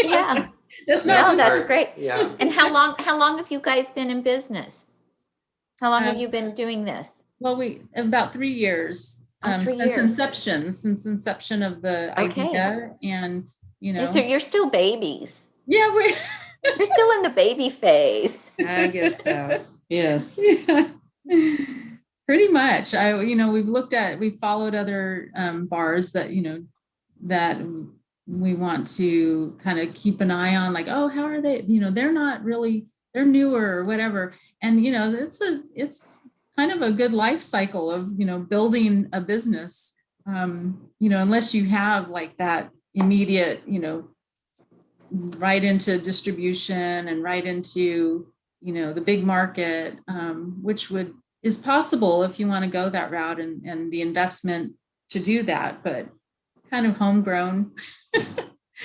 Yeah. That's not that's great. Yeah. And how long have you guys been in business? How long have you been doing this? Well, about 3 years, since inception of the idea, and you know, so you're still babies. Yeah, you're still in the baby phase. I guess so. Yes. Yeah. Pretty much. We've followed other bars that, you know, that we want to kind of keep an eye on, like, oh, how are they? You know, they're not really they're newer or whatever. And, it's kind of a good life cycle of, building a business. Unless you have like that immediate, right into distribution and right into, the big market, which is possible if you want to go that route and the investment to do that, but kind of homegrown.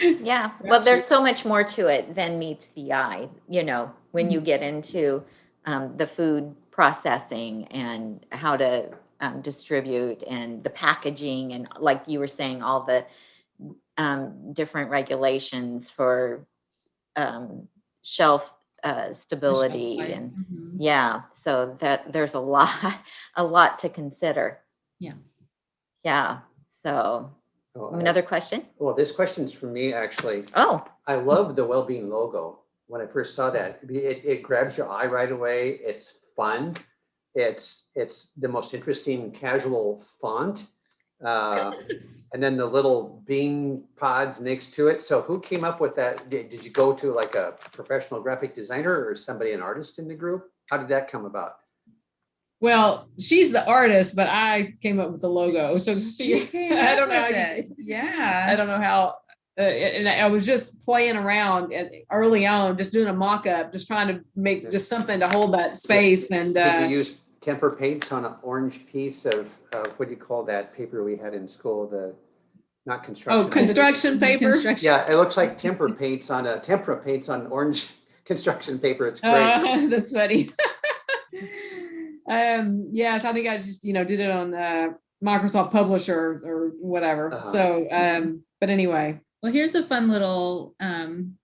Yeah, well, there's so much more to it than meets the eye, when you get into the food processing and how to distribute and the packaging and, like you were saying, all the different regulations for shelf stability life. and Mhm. yeah, so that there's a lot to consider. Yeah. Yeah, so another question? Well, this question's for me, actually. Oh, I love the WellBean logo. When I first saw that, it grabs your eye right away. It's fun. It's the most interesting casual font. And then the little bean pods next to it. So who came up with that? Did you go to like a professional graphic designer or somebody, an artist in the group? How did that come about? Well, she's the artist, but I came up with the logo. So She came I up don't know. with How it. Yeah. I don't know how. And I was just playing around early on, just doing a mock-up, just trying to make just something to hold that space. And did you use temper paints on an orange piece of what do you call that paper we had in school? Not construction. Construction paper. Construction. Yeah, it looks like tempera paints on orange construction paper. It's great. That's funny. Yes, I think I just did it on Microsoft Publisher or whatever. So, but anyway. Well, here's a fun little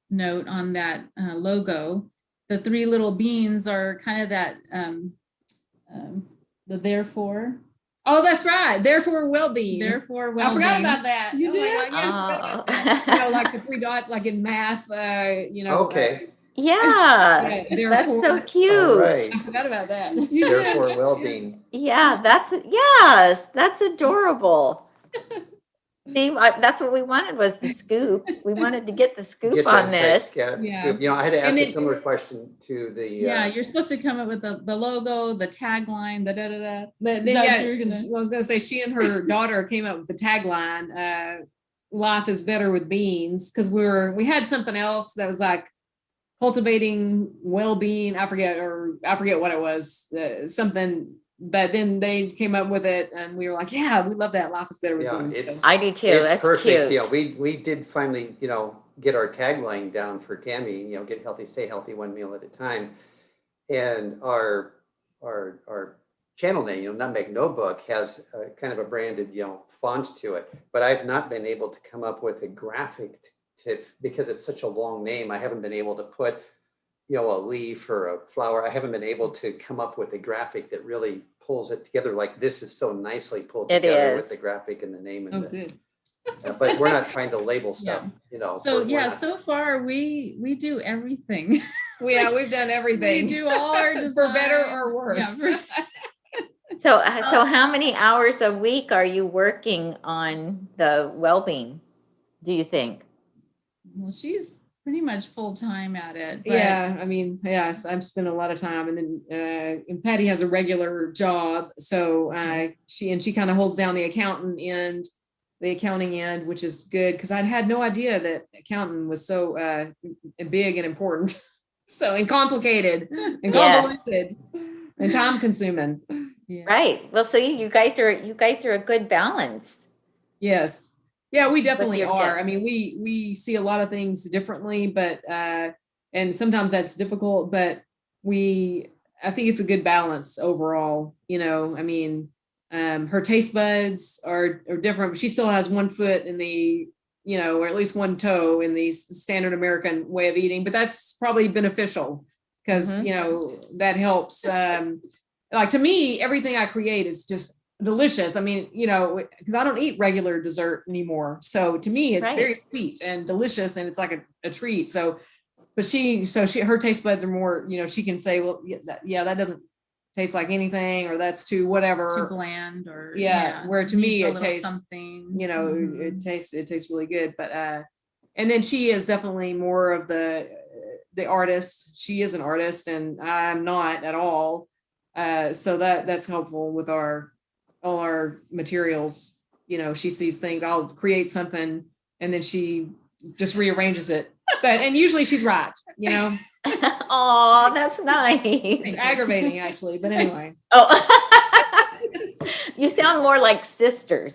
note on that logo. The 3 little beans are kind of that the therefore. Oh, that's right. Therefore, WellBean. Therefore, I forgot about that. You Oh my did? God, yeah, I forgot about that. Like the 3 dots, like in math. Okay. yeah, that's so cute. All right. I forgot about that. Therefore, WellBean. Yeah, that's adorable. See, that's what we wanted was the scoop. We wanted to get the scoop Get on that this. Yeah. I had to ask a similar question to the. Yeah, you're supposed to come up with the logo, the tagline, the da-da-da. But then, I was going to say she and her daughter came up with the tagline, life is better with beans. Cause we had something else that was like cultivating well-being. I forget what it was, something, but then they came up with it and we were like, yeah, we love that. Life is better with beans. I do too. It's That's perfect. cute. Yeah, we did finally, get our tagline down for Tami, get healthy, stay healthy, one meal at a time. And our channel name, Nutmeg Notebook, has kind of a branded, font to it. But I've not been able to come up with a graphic because it's such a long name. I haven't been able to put, a leaf or a flower. I haven't been able to come up with a graphic that really pulls it together. Like this is so nicely pulled together with the graphic and the name. And good. but we're not trying to label stuff, So so far we do everything. We've done everything. We do all our design. For better or worse. Yeah, So how many hours a week are you working on the WellBean, do you think? Well, she's pretty much full time at it. But Yeah, I mean, yes, I'm spending a lot of time, and then and Patty has a regular job, so she kind of holds down the accounting end, which is good because I'd had no idea that accounting was so big and important, and complicated and convoluted and time consuming. Yeah. Right. Well, see, you guys are a good balance. Yes. Yeah, we definitely your are. kids. I mean, we see a lot of things differently, but and sometimes that's difficult, but I think it's a good balance overall. I mean, her taste buds are different, but she still has one foot in the, or at least one toe in the standard American way of eating, but that's probably beneficial because, that helps. Like to me, everything I create is just delicious. I mean, because I don't eat regular dessert anymore. So to me, it's very sweet and delicious and it's like a treat. So, but her taste buds are more, she can say, well, that doesn't taste like anything, or that's too whatever. Too bland or where to me it tastes something, it tastes really good. But and then she is definitely more of the the artist. She is an artist and I'm not at all. So that's helpful with all our materials. You know, she sees things, I'll create something and then she just rearranges it. And usually she's right, you know. Oh, that's nice. It's aggravating actually, but anyway. Oh, you sound more like sisters.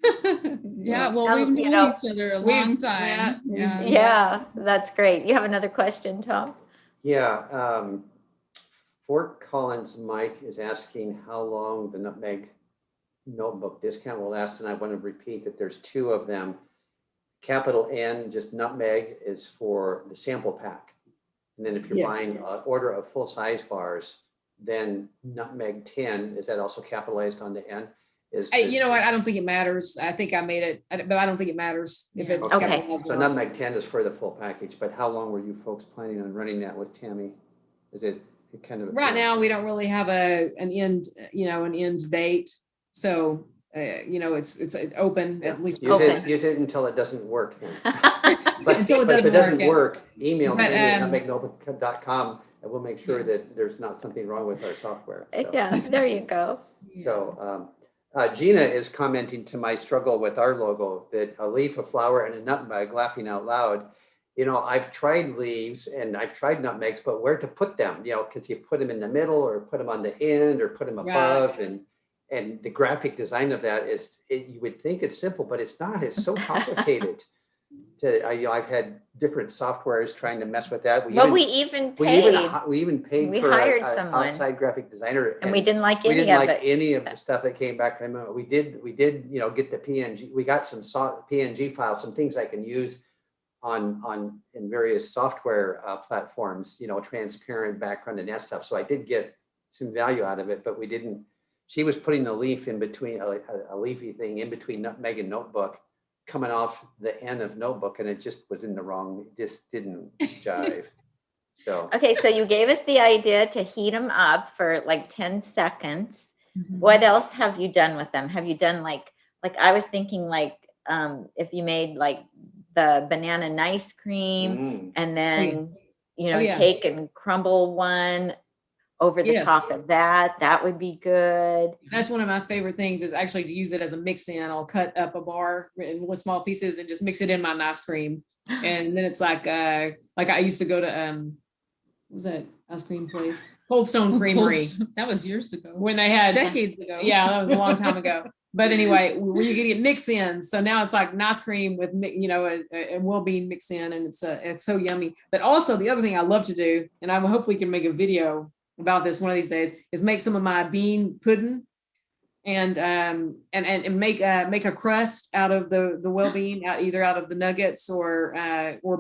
Yeah, well, we've You known know, each other a long time. yeah. Yeah, that's great. You have another question, Tom? Yeah, Fort Collins Mike is asking how long the Nutmeg Notebook discount will last, and I want to repeat that there's 2 of them. Capital N, just Nutmeg, is for the sample pack. And then if you're Yes. buying an order of full-size bars, then Nutmeg 10, is that also capitalized on the N? You know what? I don't think it matters. I think I made it, but I don't think it matters if Yeah. it's. Okay. capitalized So or not. Nutmeg 10 is for the full package, but how long were you folks planning on running that with Tami? Is it kind of? Right now, we don't really have an end date. So, it's open, at least. Use it until it doesn't work then. But Until it if it doesn't doesn't work, work, email me But, at nutmegnotebook.com and we'll make sure that there's not something wrong with our software. So. Yeah, there you go. So Gina is commenting to my struggle with our logo that a leaf, a flower, and a nutmeg, laughing out loud. You know, I've tried leaves and I've tried nutmegs, but where to put them, you know, because you put them in the middle or put them on the end or put them above. And the graphic design of that is, you would think it's simple, but it's not. It's so complicated. I've had different softwares trying to mess with that. We even paid We for hired an someone. outside graphic designer. And we didn't like We any didn't of like it. any of the stuff that came back from him. We did, you know, get the PNG. We got some PNG files, some things I can use in various software platforms, you know, transparent background and that stuff. So I did get some value out of it, but we didn't. She was putting the leaf in between, a leafy thing in between Nutmeg and Notebook, coming off the end of Notebook, and it just was in the wrong, it just didn't jive. So. Okay, so you gave us the idea to heat them up for like 10 seconds. Mhm. What else have you done with them? Have you done like I was thinking like if you made like the banana nice cream and then, yeah. take and crumble one over the Yes. top of that would be good. That's one of my favorite things is actually to use it as a mix-in. I'll cut up a bar in with small pieces and just mix it in my nice cream. And then it's like I used to go to, what was that ice cream place? Cold Stone Creamery. That was years ago. When they had Decades ago. Yeah, that was a long time ago. But anyway, where you can get mix-ins. So now it's like nice cream with, a WellBean mix-in, and it's so yummy. But also the other thing I love to do, and I hope we can make a video about this one of these days, is make some of my bean pudding and make a crust out of the WellBean, either out of the nuggets or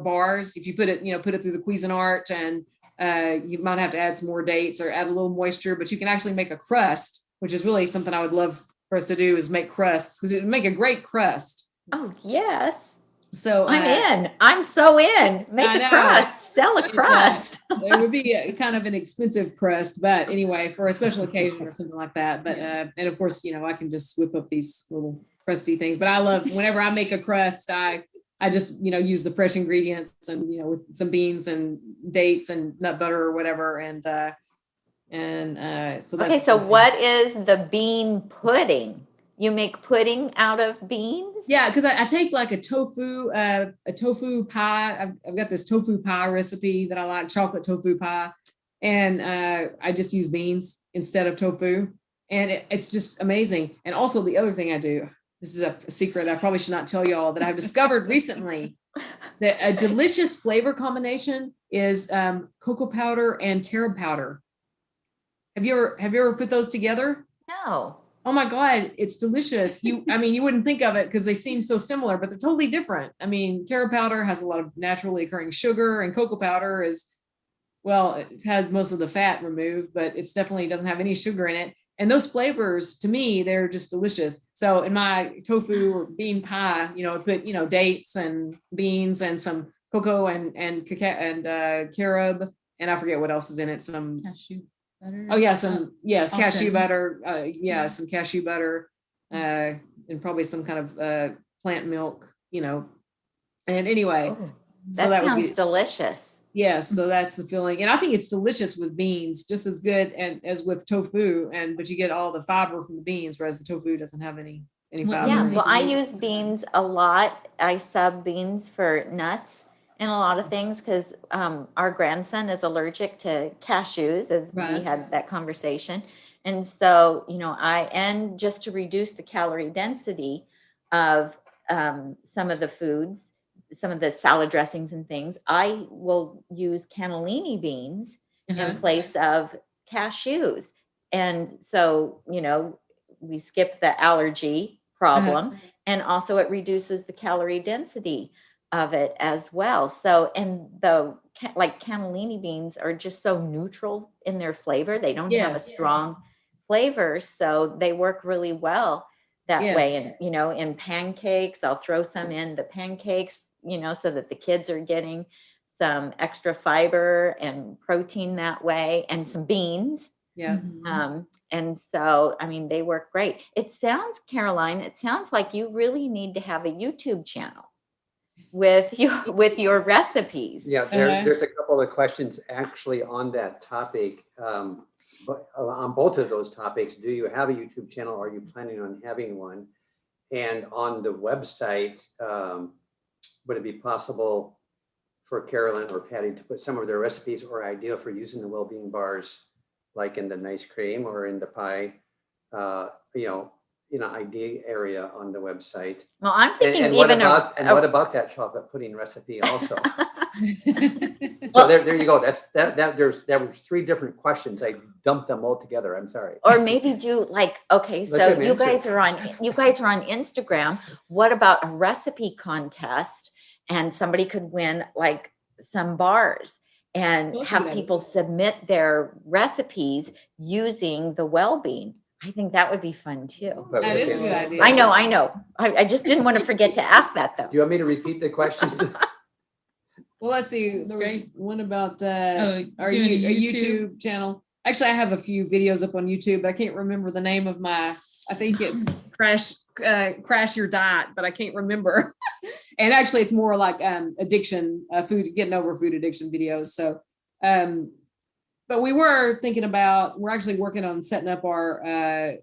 bars. If you put it through the Cuisinart, and you might have to add some more dates or add a little moisture, but you can actually make a crust, which is really something I would love for us to do, is make crusts, because it would make a great crust. Oh, yes. So I'm in. I'm so in. Make a crust. Sell a crust. It would be kind of an expensive crust, but anyway, for a special occasion or something like that. But and of course, I can just whip up these little crusty things. But I love, whenever I make a crust, I just use the fresh ingredients and with some beans and dates and nut butter or whatever, and so that's okay. So what is the bean pudding? You make pudding out of beans? Yeah, because I take like a tofu pie. I've got this tofu pie recipe that I like, chocolate tofu pie, and I just use beans instead of tofu, and it's just amazing. And also the other thing I do, this is a secret I probably should not tell y'all, that I've discovered recently, that a delicious flavor combination is cocoa powder and carob powder. Have you ever put those together? No. Oh my God, it's delicious. You wouldn't think of it because they seem so similar, but they're totally different. I mean, carob powder has a lot of naturally occurring sugar, and cocoa powder it has most of the fat removed, but it's definitely doesn't have any sugar in it. And those flavors, to me, they're just delicious. So in my tofu or bean pie, I put, dates and beans and some cocoa and cacao and carob, and I forget what else is in it. Some Cashew butter. Oh yeah, cashew often. butter. Some cashew butter, and probably some kind of plant milk. And anyway, Oh, so that would sounds be delicious. Yes, so that's the filling. And I think it's delicious with beans, just as good and as with tofu, but you get all the fiber from the beans, whereas the tofu doesn't have any Well, fiber. Yeah, in it. well, I use beans a lot. I sub beans for nuts and a lot of things because our grandson is allergic to cashews, as we Right. had that conversation. And so, and just to reduce the calorie density of some of the foods, some of the salad dressings and things, I will use cannellini beans Uh-huh. in place of cashews. And so, we skip the allergy problem. And also it reduces the calorie density of it as well. So, and like cannellini beans are just so neutral in their flavor. They don't have a Yes. strong flavor. So they work really well that Yes. way. And, in pancakes, I'll throw some in the pancakes, so that the kids are getting some extra fiber and protein that way, and some beans. Yeah. And so, I mean, they work great. It sounds, Caroline, it sounds like you really need to have a YouTube channel with your recipes. Yeah, there's a couple of questions actually on that topic. But on both of those topics, do you have a YouTube channel? Are you planning on having one? And on the website, would it be possible for Carolyn or Patty to put some of their recipes or idea for using the WellBean bars, like in the nice cream or in the pie, idea area on the website? Well, I'm thinking And even what about that chocolate pudding recipe also? So there you go. There were 3 different questions. I dumped them all together. I'm sorry. or maybe do like, okay, Let so them you answer. guys are on Instagram. What about a recipe contest? And somebody could win like some bars and That's a have good idea. people submit their recipes using the WellBean. I think that would be fun too. But That we is a can- good idea. I know. I just didn't want to forget to ask that though. Do you want me to repeat the questions? Well, let's see. That's There was great. one about Oh, our doing a YouTube channel. Actually, I have a few videos up on YouTube. I can't remember the name of I think it's Crash Your Diet, but I can't remember. And actually, it's more like addiction, getting over food addiction videos. So, but we're actually working on setting up our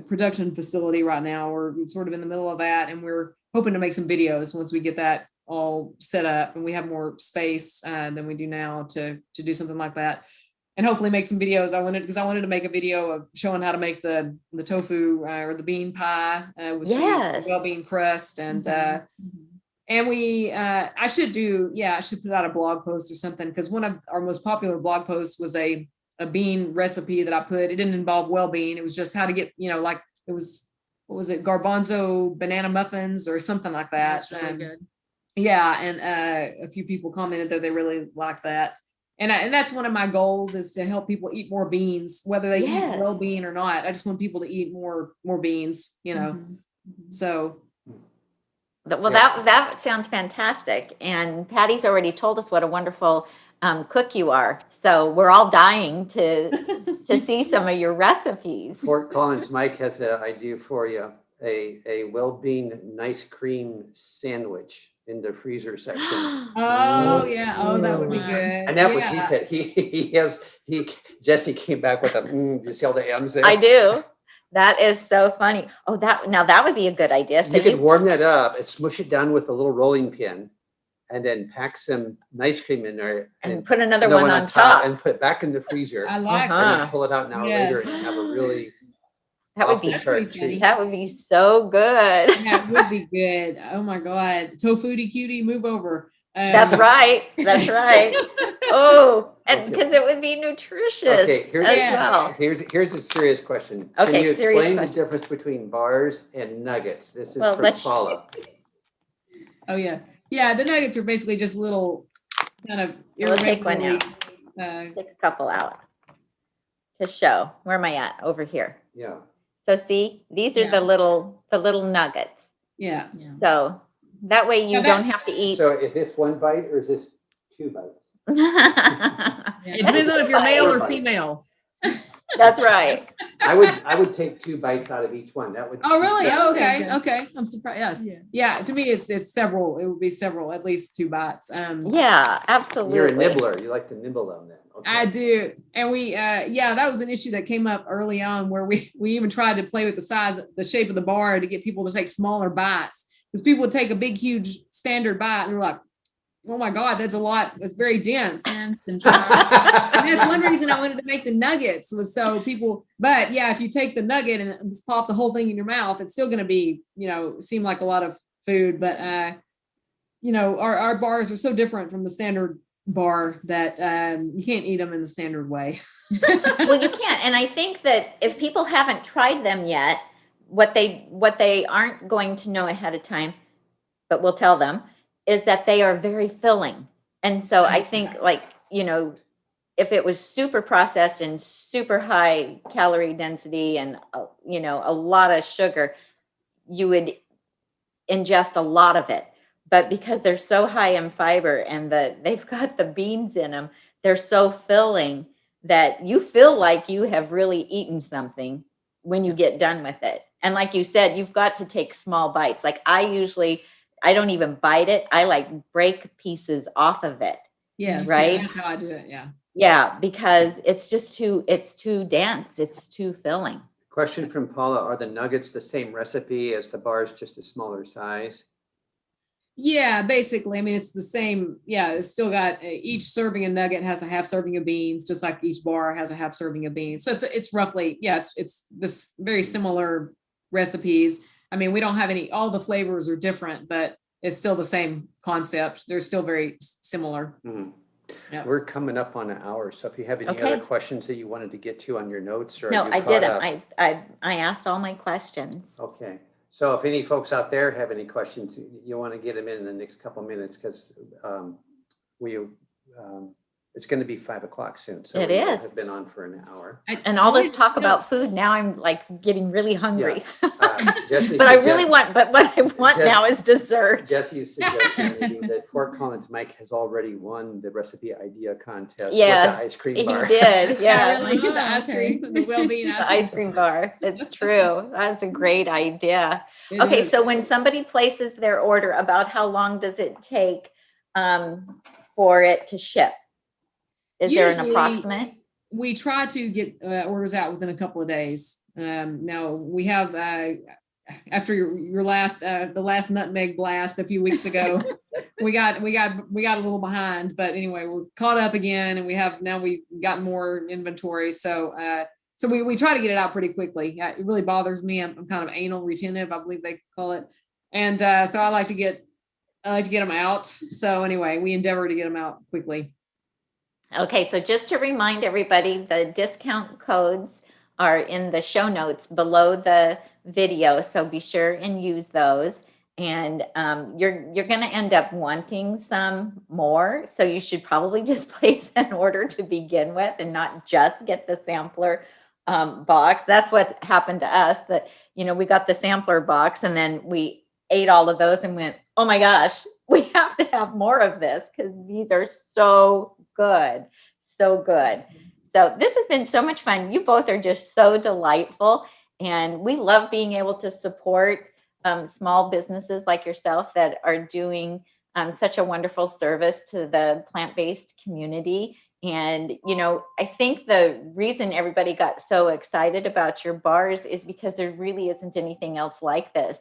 production facility right now. We're sort of in the middle of that, and we're hoping to make some videos once we get that all set up and we have more space than we do now to do something like that, and hopefully make some videos. I wanted to make a video of showing how to make the tofu or the bean pie with Yes. the WellBean crust, and Mhm. I should put out a blog post or something, because one of our most popular blog posts was a bean recipe that I put. It didn't involve WellBean. It was just how to get, like it was, what was it, garbanzo banana muffins or something like that. That's really good. Yeah, and a few people commented that they really liked that. And that's one of my goals, is to help people eat more beans, whether they Yes. eat WellBean or not. I just want people to eat more beans, Mhm. So Well, Yeah. that sounds fantastic. And Patty's already told us what a wonderful cook you are. So we're all dying to see some of your recipes. Fort Collins Mike has an idea for you, a WellBean nice cream sandwich in the freezer section. oh yeah, that would be Wow. good. And that was, Yeah. he said, Jesse came back with you see all the M's there? I do. That is so funny. Oh, that would be a good idea. So You could warm that up and smush it down with a little rolling pin, and then pack some nice cream in there and put another one on top. and put it back in the freezer. I like Uh-huh. And that. then pull it out an hour later Yes. and have a really That would off the be chart pretty funny. treat. that would be so good. That would be good. Oh my God. Tofuty cutie, move over. That's right. That's right. Oh, and Okay. because it would be nutritious Okay, here's as Yes. well. here's a serious question. Okay, Can you serious explain the question. difference between bars and nuggets? This is Well, for let's- Paula. Oh yeah. Yeah. The nuggets are basically just little kind of We'll take one irregularly, Take a couple out to show. Where am I at? Over here. Yeah. So see, these are Yeah. the little nuggets. yeah. Yeah. So that way you Now that- don't have to eat. So is this one bite or is this 2 bites? It depends on if you're male or Everybody. female. That's right. I would take 2 bites out of each one. That would. Oh, really? Yeah, Oh, okay, okay. good. Okay. I'm surprised. Yes. Yeah. Yeah. To me, it's several. It would be several, at least 2 bites. Yeah, absolutely. You're a nibbler. You like to nibble on that. Okay. I do. And we, yeah, that was an issue that came up early on where we even tried to play with the shape of the bar to get people to take smaller bites, because people would take a big, huge standard bite and they're like, oh my God, that's a lot. It's very dense. And dry. And that's one reason I wanted to make the nuggets, was so people, but yeah, if you take the nugget and just pop the whole thing in your mouth, it's still going to be, seem like a lot of food. But, our bars are so different from the standard bar that you can't eat them in the standard way. Well, you can't. And I think that if people haven't tried them yet, what they aren't going to know ahead of time, but we'll tell them, is that they are very filling. And so I think if it was super processed and super high calorie density and, a lot of sugar, you would ingest a lot of it. But because they're so high in fiber and they've got the beans in them, they're so filling that you feel like you have really eaten something when you get done with it. And like you said, you've got to take small bites. Like I don't even bite it. I break pieces off of it. Yes. Right? That's how I do it. Yeah. Yeah, because it's too dense. It's too filling. Question from Paula: are the nuggets the same recipe as the bars, just a smaller size? Yeah, basically. I mean, it's the same. Yeah, it's still got each serving of nugget has a half serving of beans, just like each bar has a half serving of beans. So it's roughly, it's this very similar recipes. I mean, we don't have all the flavors are different, but it's still the same concept. They're still very similar. Mm. Yep. We're coming up on an hour, so if you have any Okay. other questions that you wanted to get to on your notes, or No, you I caught didn't. up? I asked all my questions. Okay, so if any folks out there have any questions, you want to get them in the next couple minutes, because it's going to be 5 o'clock soon. So It we is. have been on for an hour. And all this talk about food, now I'm getting really hungry. Jesse But I really what I want Jess- now is dessert. Jesse's suggesting that Fort Collins Mike has already won the recipe idea contest Yes, with the ice cream He bar. did, yeah. really? The ice cream, the WellBean The ice cream bar. It's true. That's a great idea. Okay, so when somebody places their order, about how long does it take for it to ship? Is there an Usually, approximate? we try to get orders out within a couple of days. Now we have after your last the last nutmeg blast a few weeks ago, we got a little behind, but anyway, we're caught up again, and we've gotten more inventory. So we try to get it out pretty quickly. It really bothers me. I'm kind of anal retentive, I believe they call it, and so I like to get them out. So anyway, we endeavor to get them out quickly. Okay, so just to remind everybody, the discount codes are in the show notes below the video, so be sure and use those. And you're going to end up wanting some more, so you should probably just place an order to begin with and not just get the sampler box. That's what happened to us. That we got the sampler box and then we ate all of those and went, oh my gosh, we have to have more of this because these are so good. So good. So this has been so much fun. You both are just so delightful. And we love being able to support small businesses like yourself that are doing such a wonderful service to the plant-based community. And, I think the reason everybody got so excited about your bars is because there really isn't anything else like this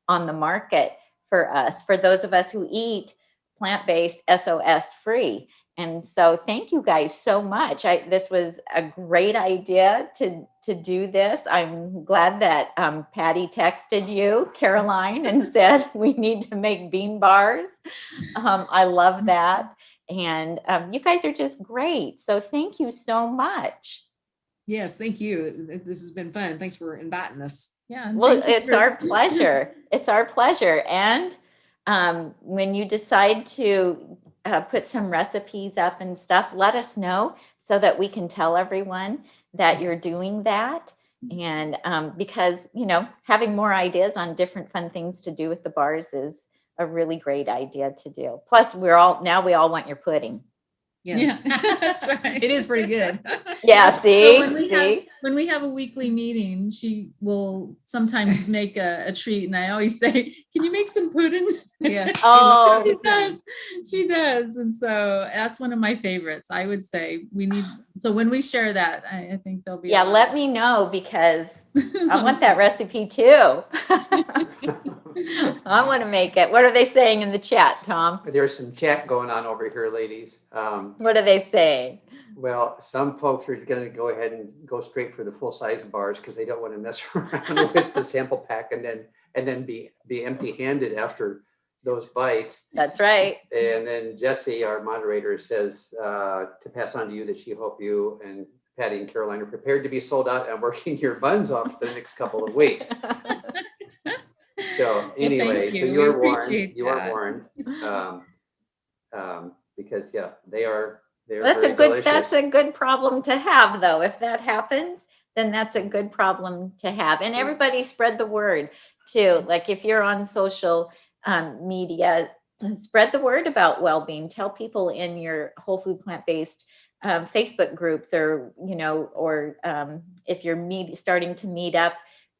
on the market for us, for those of us who eat plant-based, SOS free. And so thank you guys so much. This was a great idea to do this. I'm glad that Patty texted you, Caroline, and said we need to make bean bars. I love that. And you guys are just great. So thank you so much. Yes, thank you. This has been fun. Thanks for inviting us. Yeah. and Well, thank you it's for- our pleasure. It's our pleasure. And when you decide to put some recipes up and stuff, let us know so that we can tell everyone that you're doing that. And because, having more ideas on different fun things to do with the bars is a really great idea to do. Plus, we all want your pudding. Yes. Yeah, that's right. It is pretty good. Yeah, So see, when we have a weekly meeting, she will sometimes make a treat, and I always say, "Can you make some pudding?" Yeah. Oh. She does. She does, and so that's one of my favorites. I would say we need. So when we share that, I think there'll be. Yeah, let me know because I want that recipe too. I want to make it. What are they saying in the chat, Tom? There's some chat going on over here, ladies. What are they saying? Well, some folks are going to go ahead and go straight for the full-size bars because they don't want to mess around with the sample pack and then be empty-handed after those bites. That's right. And then Jessie, our moderator, says to pass on to you that she hope you and Patty and Caroline are prepared to be sold out and working your buns off the next couple of weeks. So anyway, so you're warned. You are warned. Because yeah, they're That's very a good, delicious. that's a good problem to have though. If that happens, then that's a good problem to have. And everybody spread the word too. Like if you're on social media, spread the word about WellBean. Tell people in your whole food plant-based Facebook groups, or if you're starting to meet up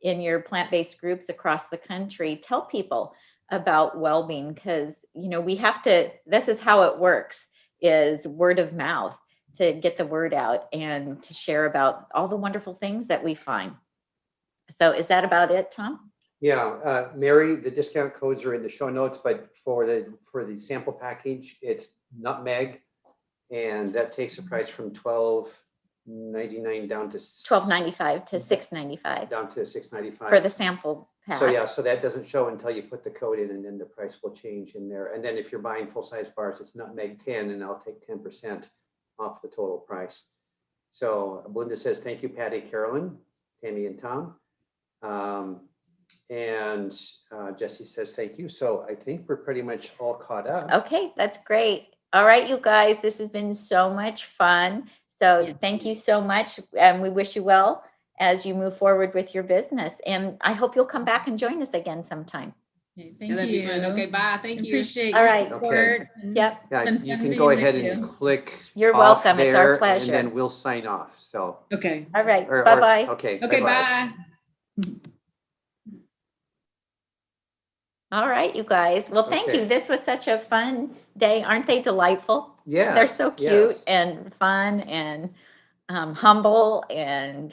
in your plant-based groups across the country, tell people about WellBean, because we have to. This is how it works: is word of mouth, to get the word out and to share about all the wonderful things that we find. So is that about it, Tom? Yeah, Mary, the discount codes are in the show notes, but for the sample package, it's Nutmeg, and that takes the price from $12.99 down to $12.95 to $6.95 down to $6.95 for the sample pack. So yeah, so that doesn't show until you put the code in, and then the price will change in there. And then if you're buying full-size bars, it's Nutmeg 10, and I'll take 10% off the total price. So Belinda says, thank you, Patty, Carolyn, Tammy, and Tom. And Jessie says, thank you. So I think we're pretty much all caught up. Okay, that's great. All right, you guys, this has been so much fun. So thank you so much. And we wish you well as you move forward with your business. And I hope you'll come back and join us again sometime. Okay, Yeah, thank that'd be you. fun. Okay, bye. Thank you. Appreciate All your right. support. and Yep. Yeah, been you fun can being go with ahead you. and click. You're off welcome. It's our there, pleasure. And then we'll sign off. So. Okay. All right. Or- Bye-bye. Okay. Okay, bye-bye. bye. All right, you guys. Well, thank Okay. you. This was such a fun day. Aren't they delightful? Yeah. They're so cute and fun and humble. And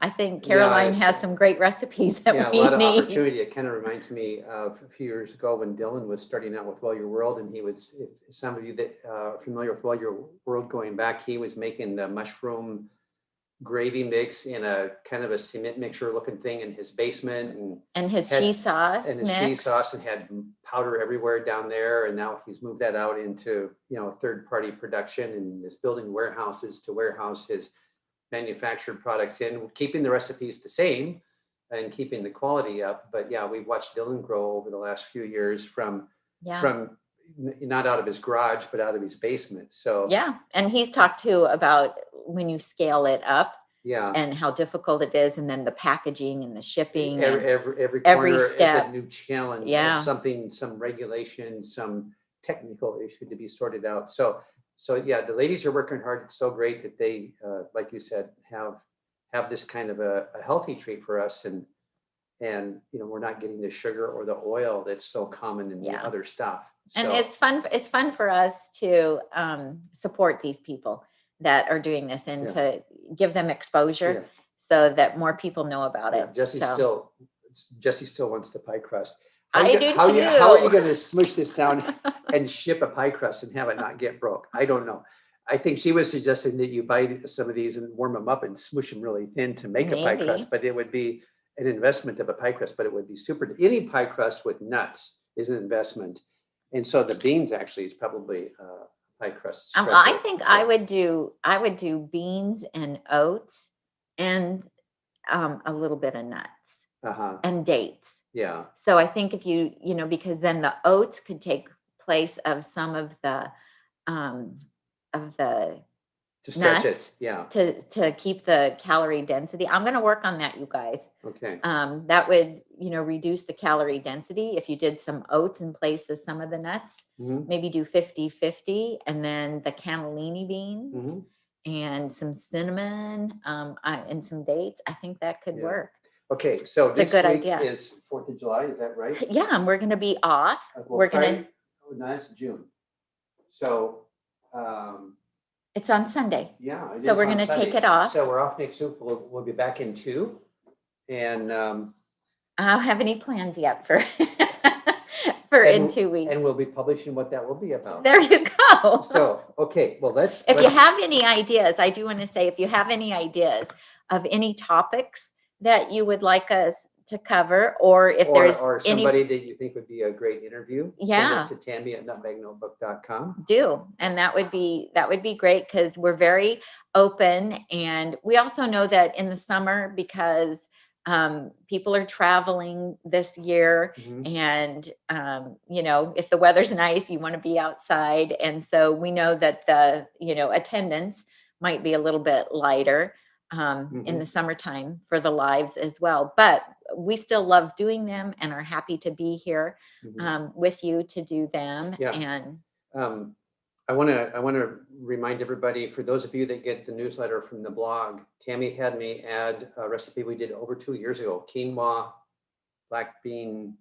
I think Caroline Yeah, has some great recipes that Yeah, a we lot of need. opportunity. It kind of reminds me of a few years ago when Dylan was starting out with Well Your World, and he was, if some of you that are familiar with Well Your World going back, he was making the mushroom gravy mix in a kind of a cement mixture looking thing in his basement, And his had- cheese sauce and his mix. cheese sauce, and had powder everywhere down there. And now he's moved that out into, third-party production, and is building warehouses to warehouse his manufactured products in, keeping the recipes the same and keeping the quality up. But yeah, we've watched Dylan grow over the last few years from not out of his garage, but out of his basement. So Yeah. And he's talked too about when you scale it up yeah, and how difficult it is, and then the packaging and the shipping. and every every corner is step. a new challenge. Yeah. Some regulation, some technical issue to be sorted out. So yeah, the ladies are working hard. It's so great that they, like you said, have this kind of a healthy treat for us, and we're not getting the sugar or the oil that's so common in the Yeah. other stuff. And So, it's fun for us to support these people that are doing this, and Yeah. to give them exposure Yeah. so that more people know about yeah, it. Jessie So, still wants the pie crust. I do How are you too. going to smush this down and ship a pie crust and have it not get broke? I don't know. I think she was suggesting that you buy some of these and warm them up and smush them really thin to make a pie Maybe. crust, but it would be an investment of a pie crust, but it would be super. Any pie crust with nuts is an investment. And so the beans actually is probably pie crust. I stretcher. think So, I would do beans and oats and a little bit of nuts and dates. Yeah. So I think if you because then the oats could take place of some of the To stretch nuts it, yeah, to keep the calorie density. I'm going to work on that, you guys. okay. That would, reduce the calorie density if you did some oats in place of some of the nuts. Mhm, Maybe do 50-50, and then the cannellini beans mhm. and some cinnamon and some dates. I think that could Yeah. work. Okay, so It's a next good week idea. is 4th of July, is that right? Yeah, and we're going to be off. Well, We're going to, oh, no, that's June. So, it's on Sunday. yeah. it So is we're on going to take Sunday. it off. So we're off next week. We'll be back in 2. And I don't have any plans yet for for in 2 weeks. and we'll be publishing what that will be about. There you go. So, okay, well, If you have any ideas, I do want to say, if you have any ideas of any topics that you would like us to cover, or if there's or any, somebody that you think would be a great interview, Yeah. send it to Tami at nutmegnotebook.com. and that would be great, because we're very open, and we also know that in the summer, because people are traveling this year, Mhm. and if the weather's nice, you want to be outside, and so we know that the attendance might be a little bit lighter in the summertime for the lives as well, but we still love doing them and are happy to be here Mhm. with you to do them. Yeah. And I want to remind everybody, for those of you that get the newsletter from the blog, Tami had me add a recipe we did over 2 years ago, quinoa black bean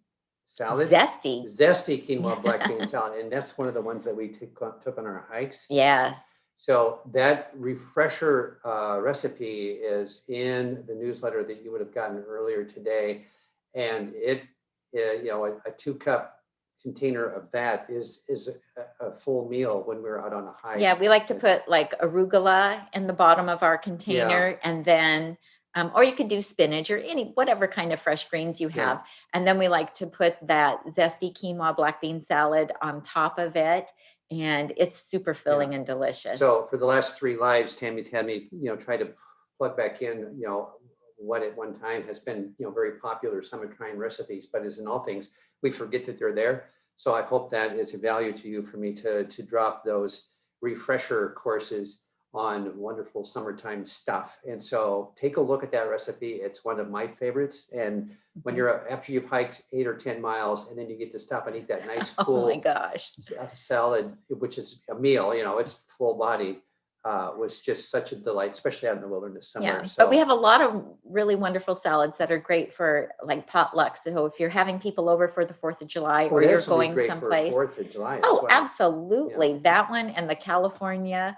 salad. zesty. Zesty quinoa black bean salad. And that's one of the ones that we took on our hikes. Yes. So that refresher recipe is in the newsletter that you would have gotten earlier today. And it, a 2-cup container of that is a full meal when we're out on a hike. Yeah, we like to put like arugula in the bottom of our container, and then or you could do spinach or whatever kind of fresh greens you have. And then we like to put that zesty quinoa black bean salad on top of it. And it's super filling and delicious. So for the last 3 lives, Tami's had me, try to plug back in, what at one time has been, very popular summertime recipes, but as in all things, we forget that they're there. So I hope that is a value to you for me to drop those refresher courses on wonderful summertime stuff. And so take a look at that recipe. It's one of my favorites. And when you're, after you've hiked 8 or 10 miles, and then you get to stop and eat that nice, cool oh my gosh, salad, which is a meal, it's full body, was just such a delight, especially out in the wilderness somewhere. Yeah, but we have a lot of really wonderful salads that are great for like potlucks. So if you're having people over for the 4th of July, or you're going someplace. 4th of July. Oh, as well. absolutely. Yeah. That one, and the California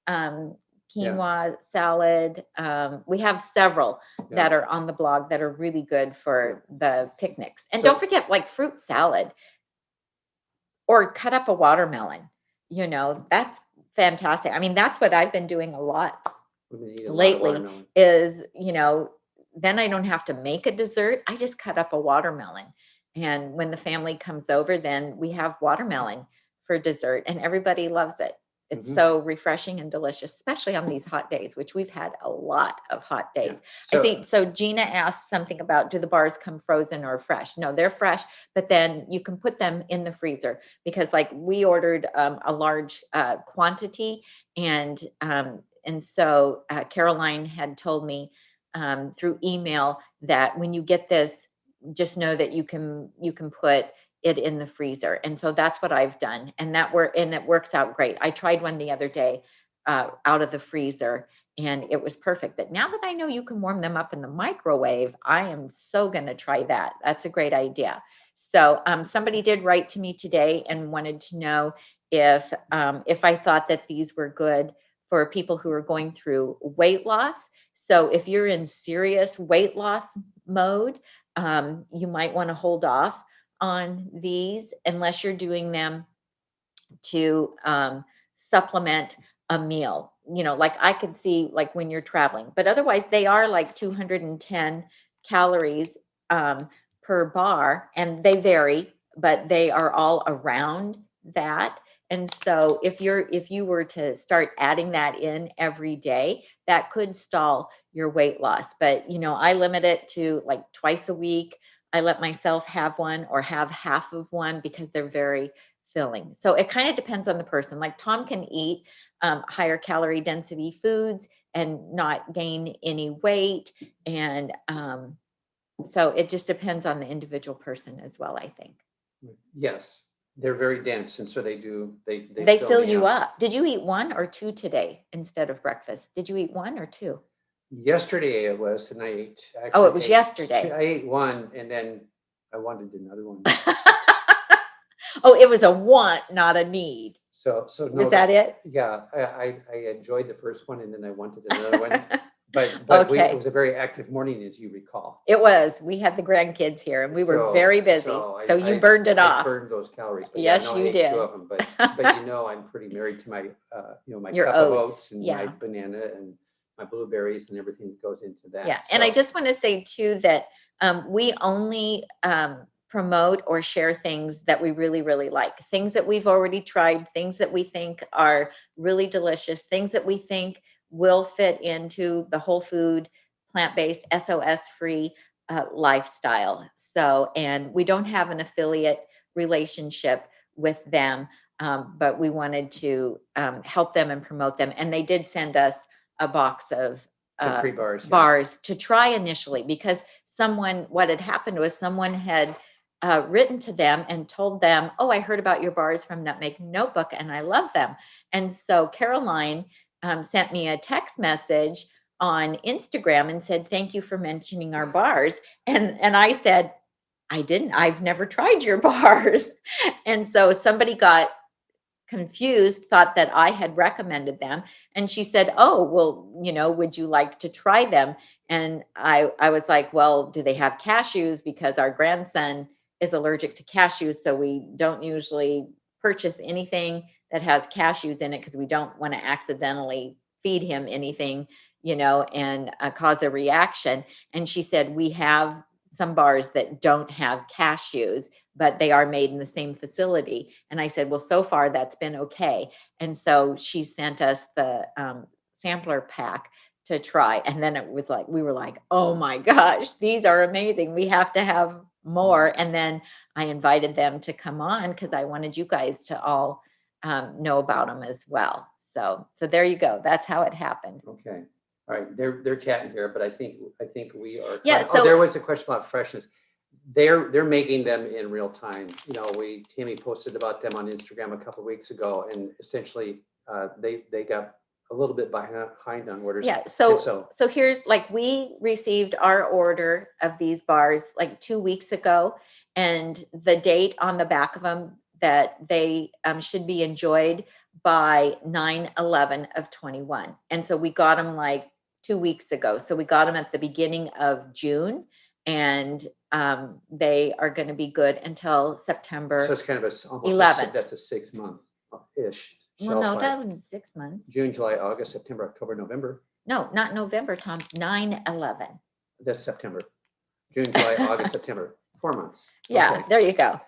quinoa salad. We have several that are on the blog that are really good for the picnics. And don't forget, like, fruit salad, or cut up a watermelon. That's fantastic. I mean, that's what I've been doing a lot lately is, then I don't have to make a dessert. I just cut up a watermelon. And when the family comes over, then we have watermelon for dessert, and everybody loves it. It's so refreshing and delicious, especially on these hot days, which we've had a lot of hot days. I see. So Gina asked something about, do the bars come frozen or fresh? No, they're fresh, but then you can put them in the freezer, because like we ordered a large quantity, and so Caroline had told me through email that when you get this, just know that you can put it in the freezer. And so that's what I've done. And it works out great. I tried one the other day out of the freezer, and it was perfect. But now that I know you can warm them up in the microwave, I am so going to try that. That's a great idea. So somebody did write to me today and wanted to know if I thought that these were good for people who are going through weight loss. So if you're in serious weight loss mode, you might want to hold off on these unless you're doing them to supplement a meal. Like I could see, like when you're traveling, but otherwise they are like 210 calories per bar, and they vary, but they are all around that. And so if you were to start adding that in every day, that could stall your weight loss. But I limit it to like twice a week. I let myself have one or have half of one, because they're very filling. So it kind of depends on the person. Like Tom can eat higher calorie density foods and not gain any weight. And so it just depends on the individual person as well, I think. Yes, they're very dense, and so they Fill me you up. Did you eat 1 or 2 today instead of breakfast? Did you eat 1 or 2? Yesterday it was, and I ate. Oh, it actually was ate yesterday. I ate one, and then I wanted another one. Oh, it was a want, not a need. So no, Is that it? yeah, I enjoyed the first one, and then I wanted another one. But it Okay. was a very active morning, as you recall. It was. We had the grandkids here and we were So- very busy. so So you burned it I off. burned those calories. But Yes, yeah, no, you I ate did. 2 of them. But you know, I'm pretty married to my my Your cup of oats, oats and yeah. my banana and my blueberries and everything that goes into that. Yeah. And I So- just want to say too that we only promote or share things that we really, really like, things that we've already tried, things that we think are really delicious, things that we think will fit into the whole food, plant-based, SOS-free lifestyle. So, and we don't have an affiliate relationship with them, but we wanted to help them and promote them. And they did send us a box of Some free bars. yeah. bars to try initially, because what had happened was someone had written to them and told them, oh, I heard about your bars from Nutmeg Notebook and I love them. And so Caroline sent me a text message on Instagram and said, thank you for mentioning our bars. And I said, I've never tried your bars. And so somebody got confused, thought that I had recommended them. And she said, oh, well, would you like to try them? And I was like, well, do they have cashews? Because our grandson is allergic to cashews. So we don't usually purchase anything that has cashews in it because we don't want to accidentally feed him anything, and cause a reaction. And she said, we have some bars that don't have cashews, but they are made in the same facility. And I said, well, so far that's been okay. And so she sent us the sampler pack to try. And then it was like, we were like, oh my gosh, these are amazing. We have to have more. And then I invited them to come on because I wanted you guys to all know about them as well. So there you go. That's how it happened. Okay. All right. They're chatting here, but I think we are. Yeah, Oh, so- there was a question about freshness. They're making them in real time. Tami posted about them on Instagram a couple of weeks ago, and essentially they got a little bit behind on orders. Yeah. And So here's we received our order of these bars like 2 weeks ago, and the date on the back of them that they should be enjoyed by 9/11 of 21. And so we got them like 2 weeks ago. So we got them at the beginning of June, and they are going to be good until September. so it's kind of almost 11th. That's a 6 month-ish. Well, no, shelf that life. was 6 months. June, July, August, September, October, November. No, not November, Tom. 9/11. That's September. June, July, August, September. 4 months. Yeah, Okay. there you go.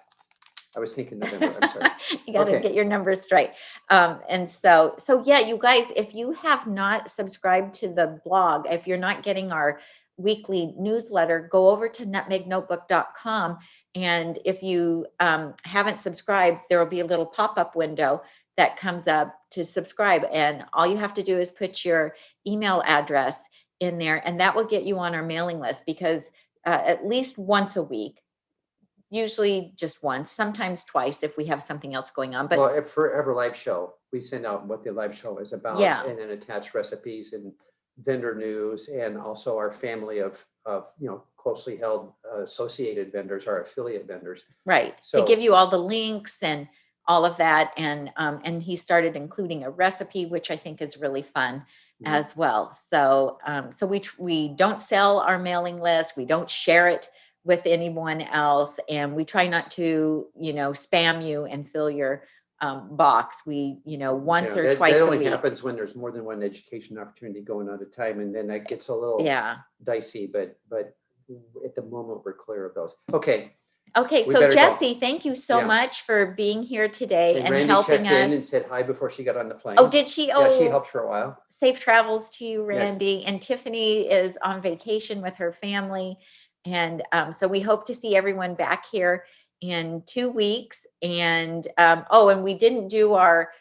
I was thinking November. I'm sorry. You got to Okay. get your numbers straight. And so yeah, you guys, if you have not subscribed to the blog, if you're not getting our weekly newsletter, go over to nutmegnotebook.com. And if you haven't subscribed, there will be a little pop-up window that comes up to subscribe. And all you have to do is put your email address in there, and that will get you on our mailing list, because at least once a week, usually just once, sometimes twice if we have something else going on. But Well, for every live show, we send out what the live show is about, Yeah. and then attach recipes and vendor news, and also our family of closely held associated vendors, our affiliate vendors. right, So- to give you all the links and all of that. And he started including a recipe, which I think is really fun Mhm. as well. So we don't sell our mailing list. We don't share it with anyone else. And we try not to, spam you and fill your box. We, once or twice that a only week. happens when there's more than one education opportunity going on at a time, and then that gets a little Yeah. dicey. But at the moment, we're clear of those. Okay. Okay. We So better go. Jessie, thank you so Yeah. much for being here today And and Randy helping checked in and us. said hi before she got on the plane. Oh, did she? Oh, Yeah, she helped for a while. safe travels to you, Yeah. Randy. And Tiffany is on vacation with her family. And so we hope to see everyone back here in 2 weeks. And and we didn't do our,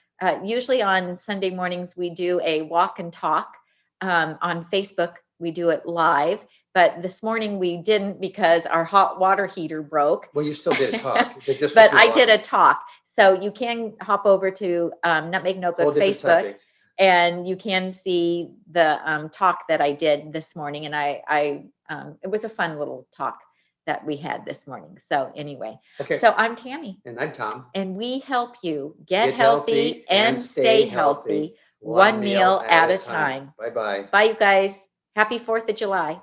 usually on Sunday mornings, we do a walk and talk on Facebook. We do it live. But this morning we didn't because our hot water heater broke. Well, you still did a talk. But I did a talk. So you can hop over to Nutmeg Notebook Whole different Facebook. subject. And you can see the talk that I did this morning. And it was a fun little talk that we had this morning. So anyway, Okay. so I'm Tami. And I'm Tom. And we help you get healthy and stay healthy, one meal at a time. Bye-bye. Bye, you guys. Happy 4th of July.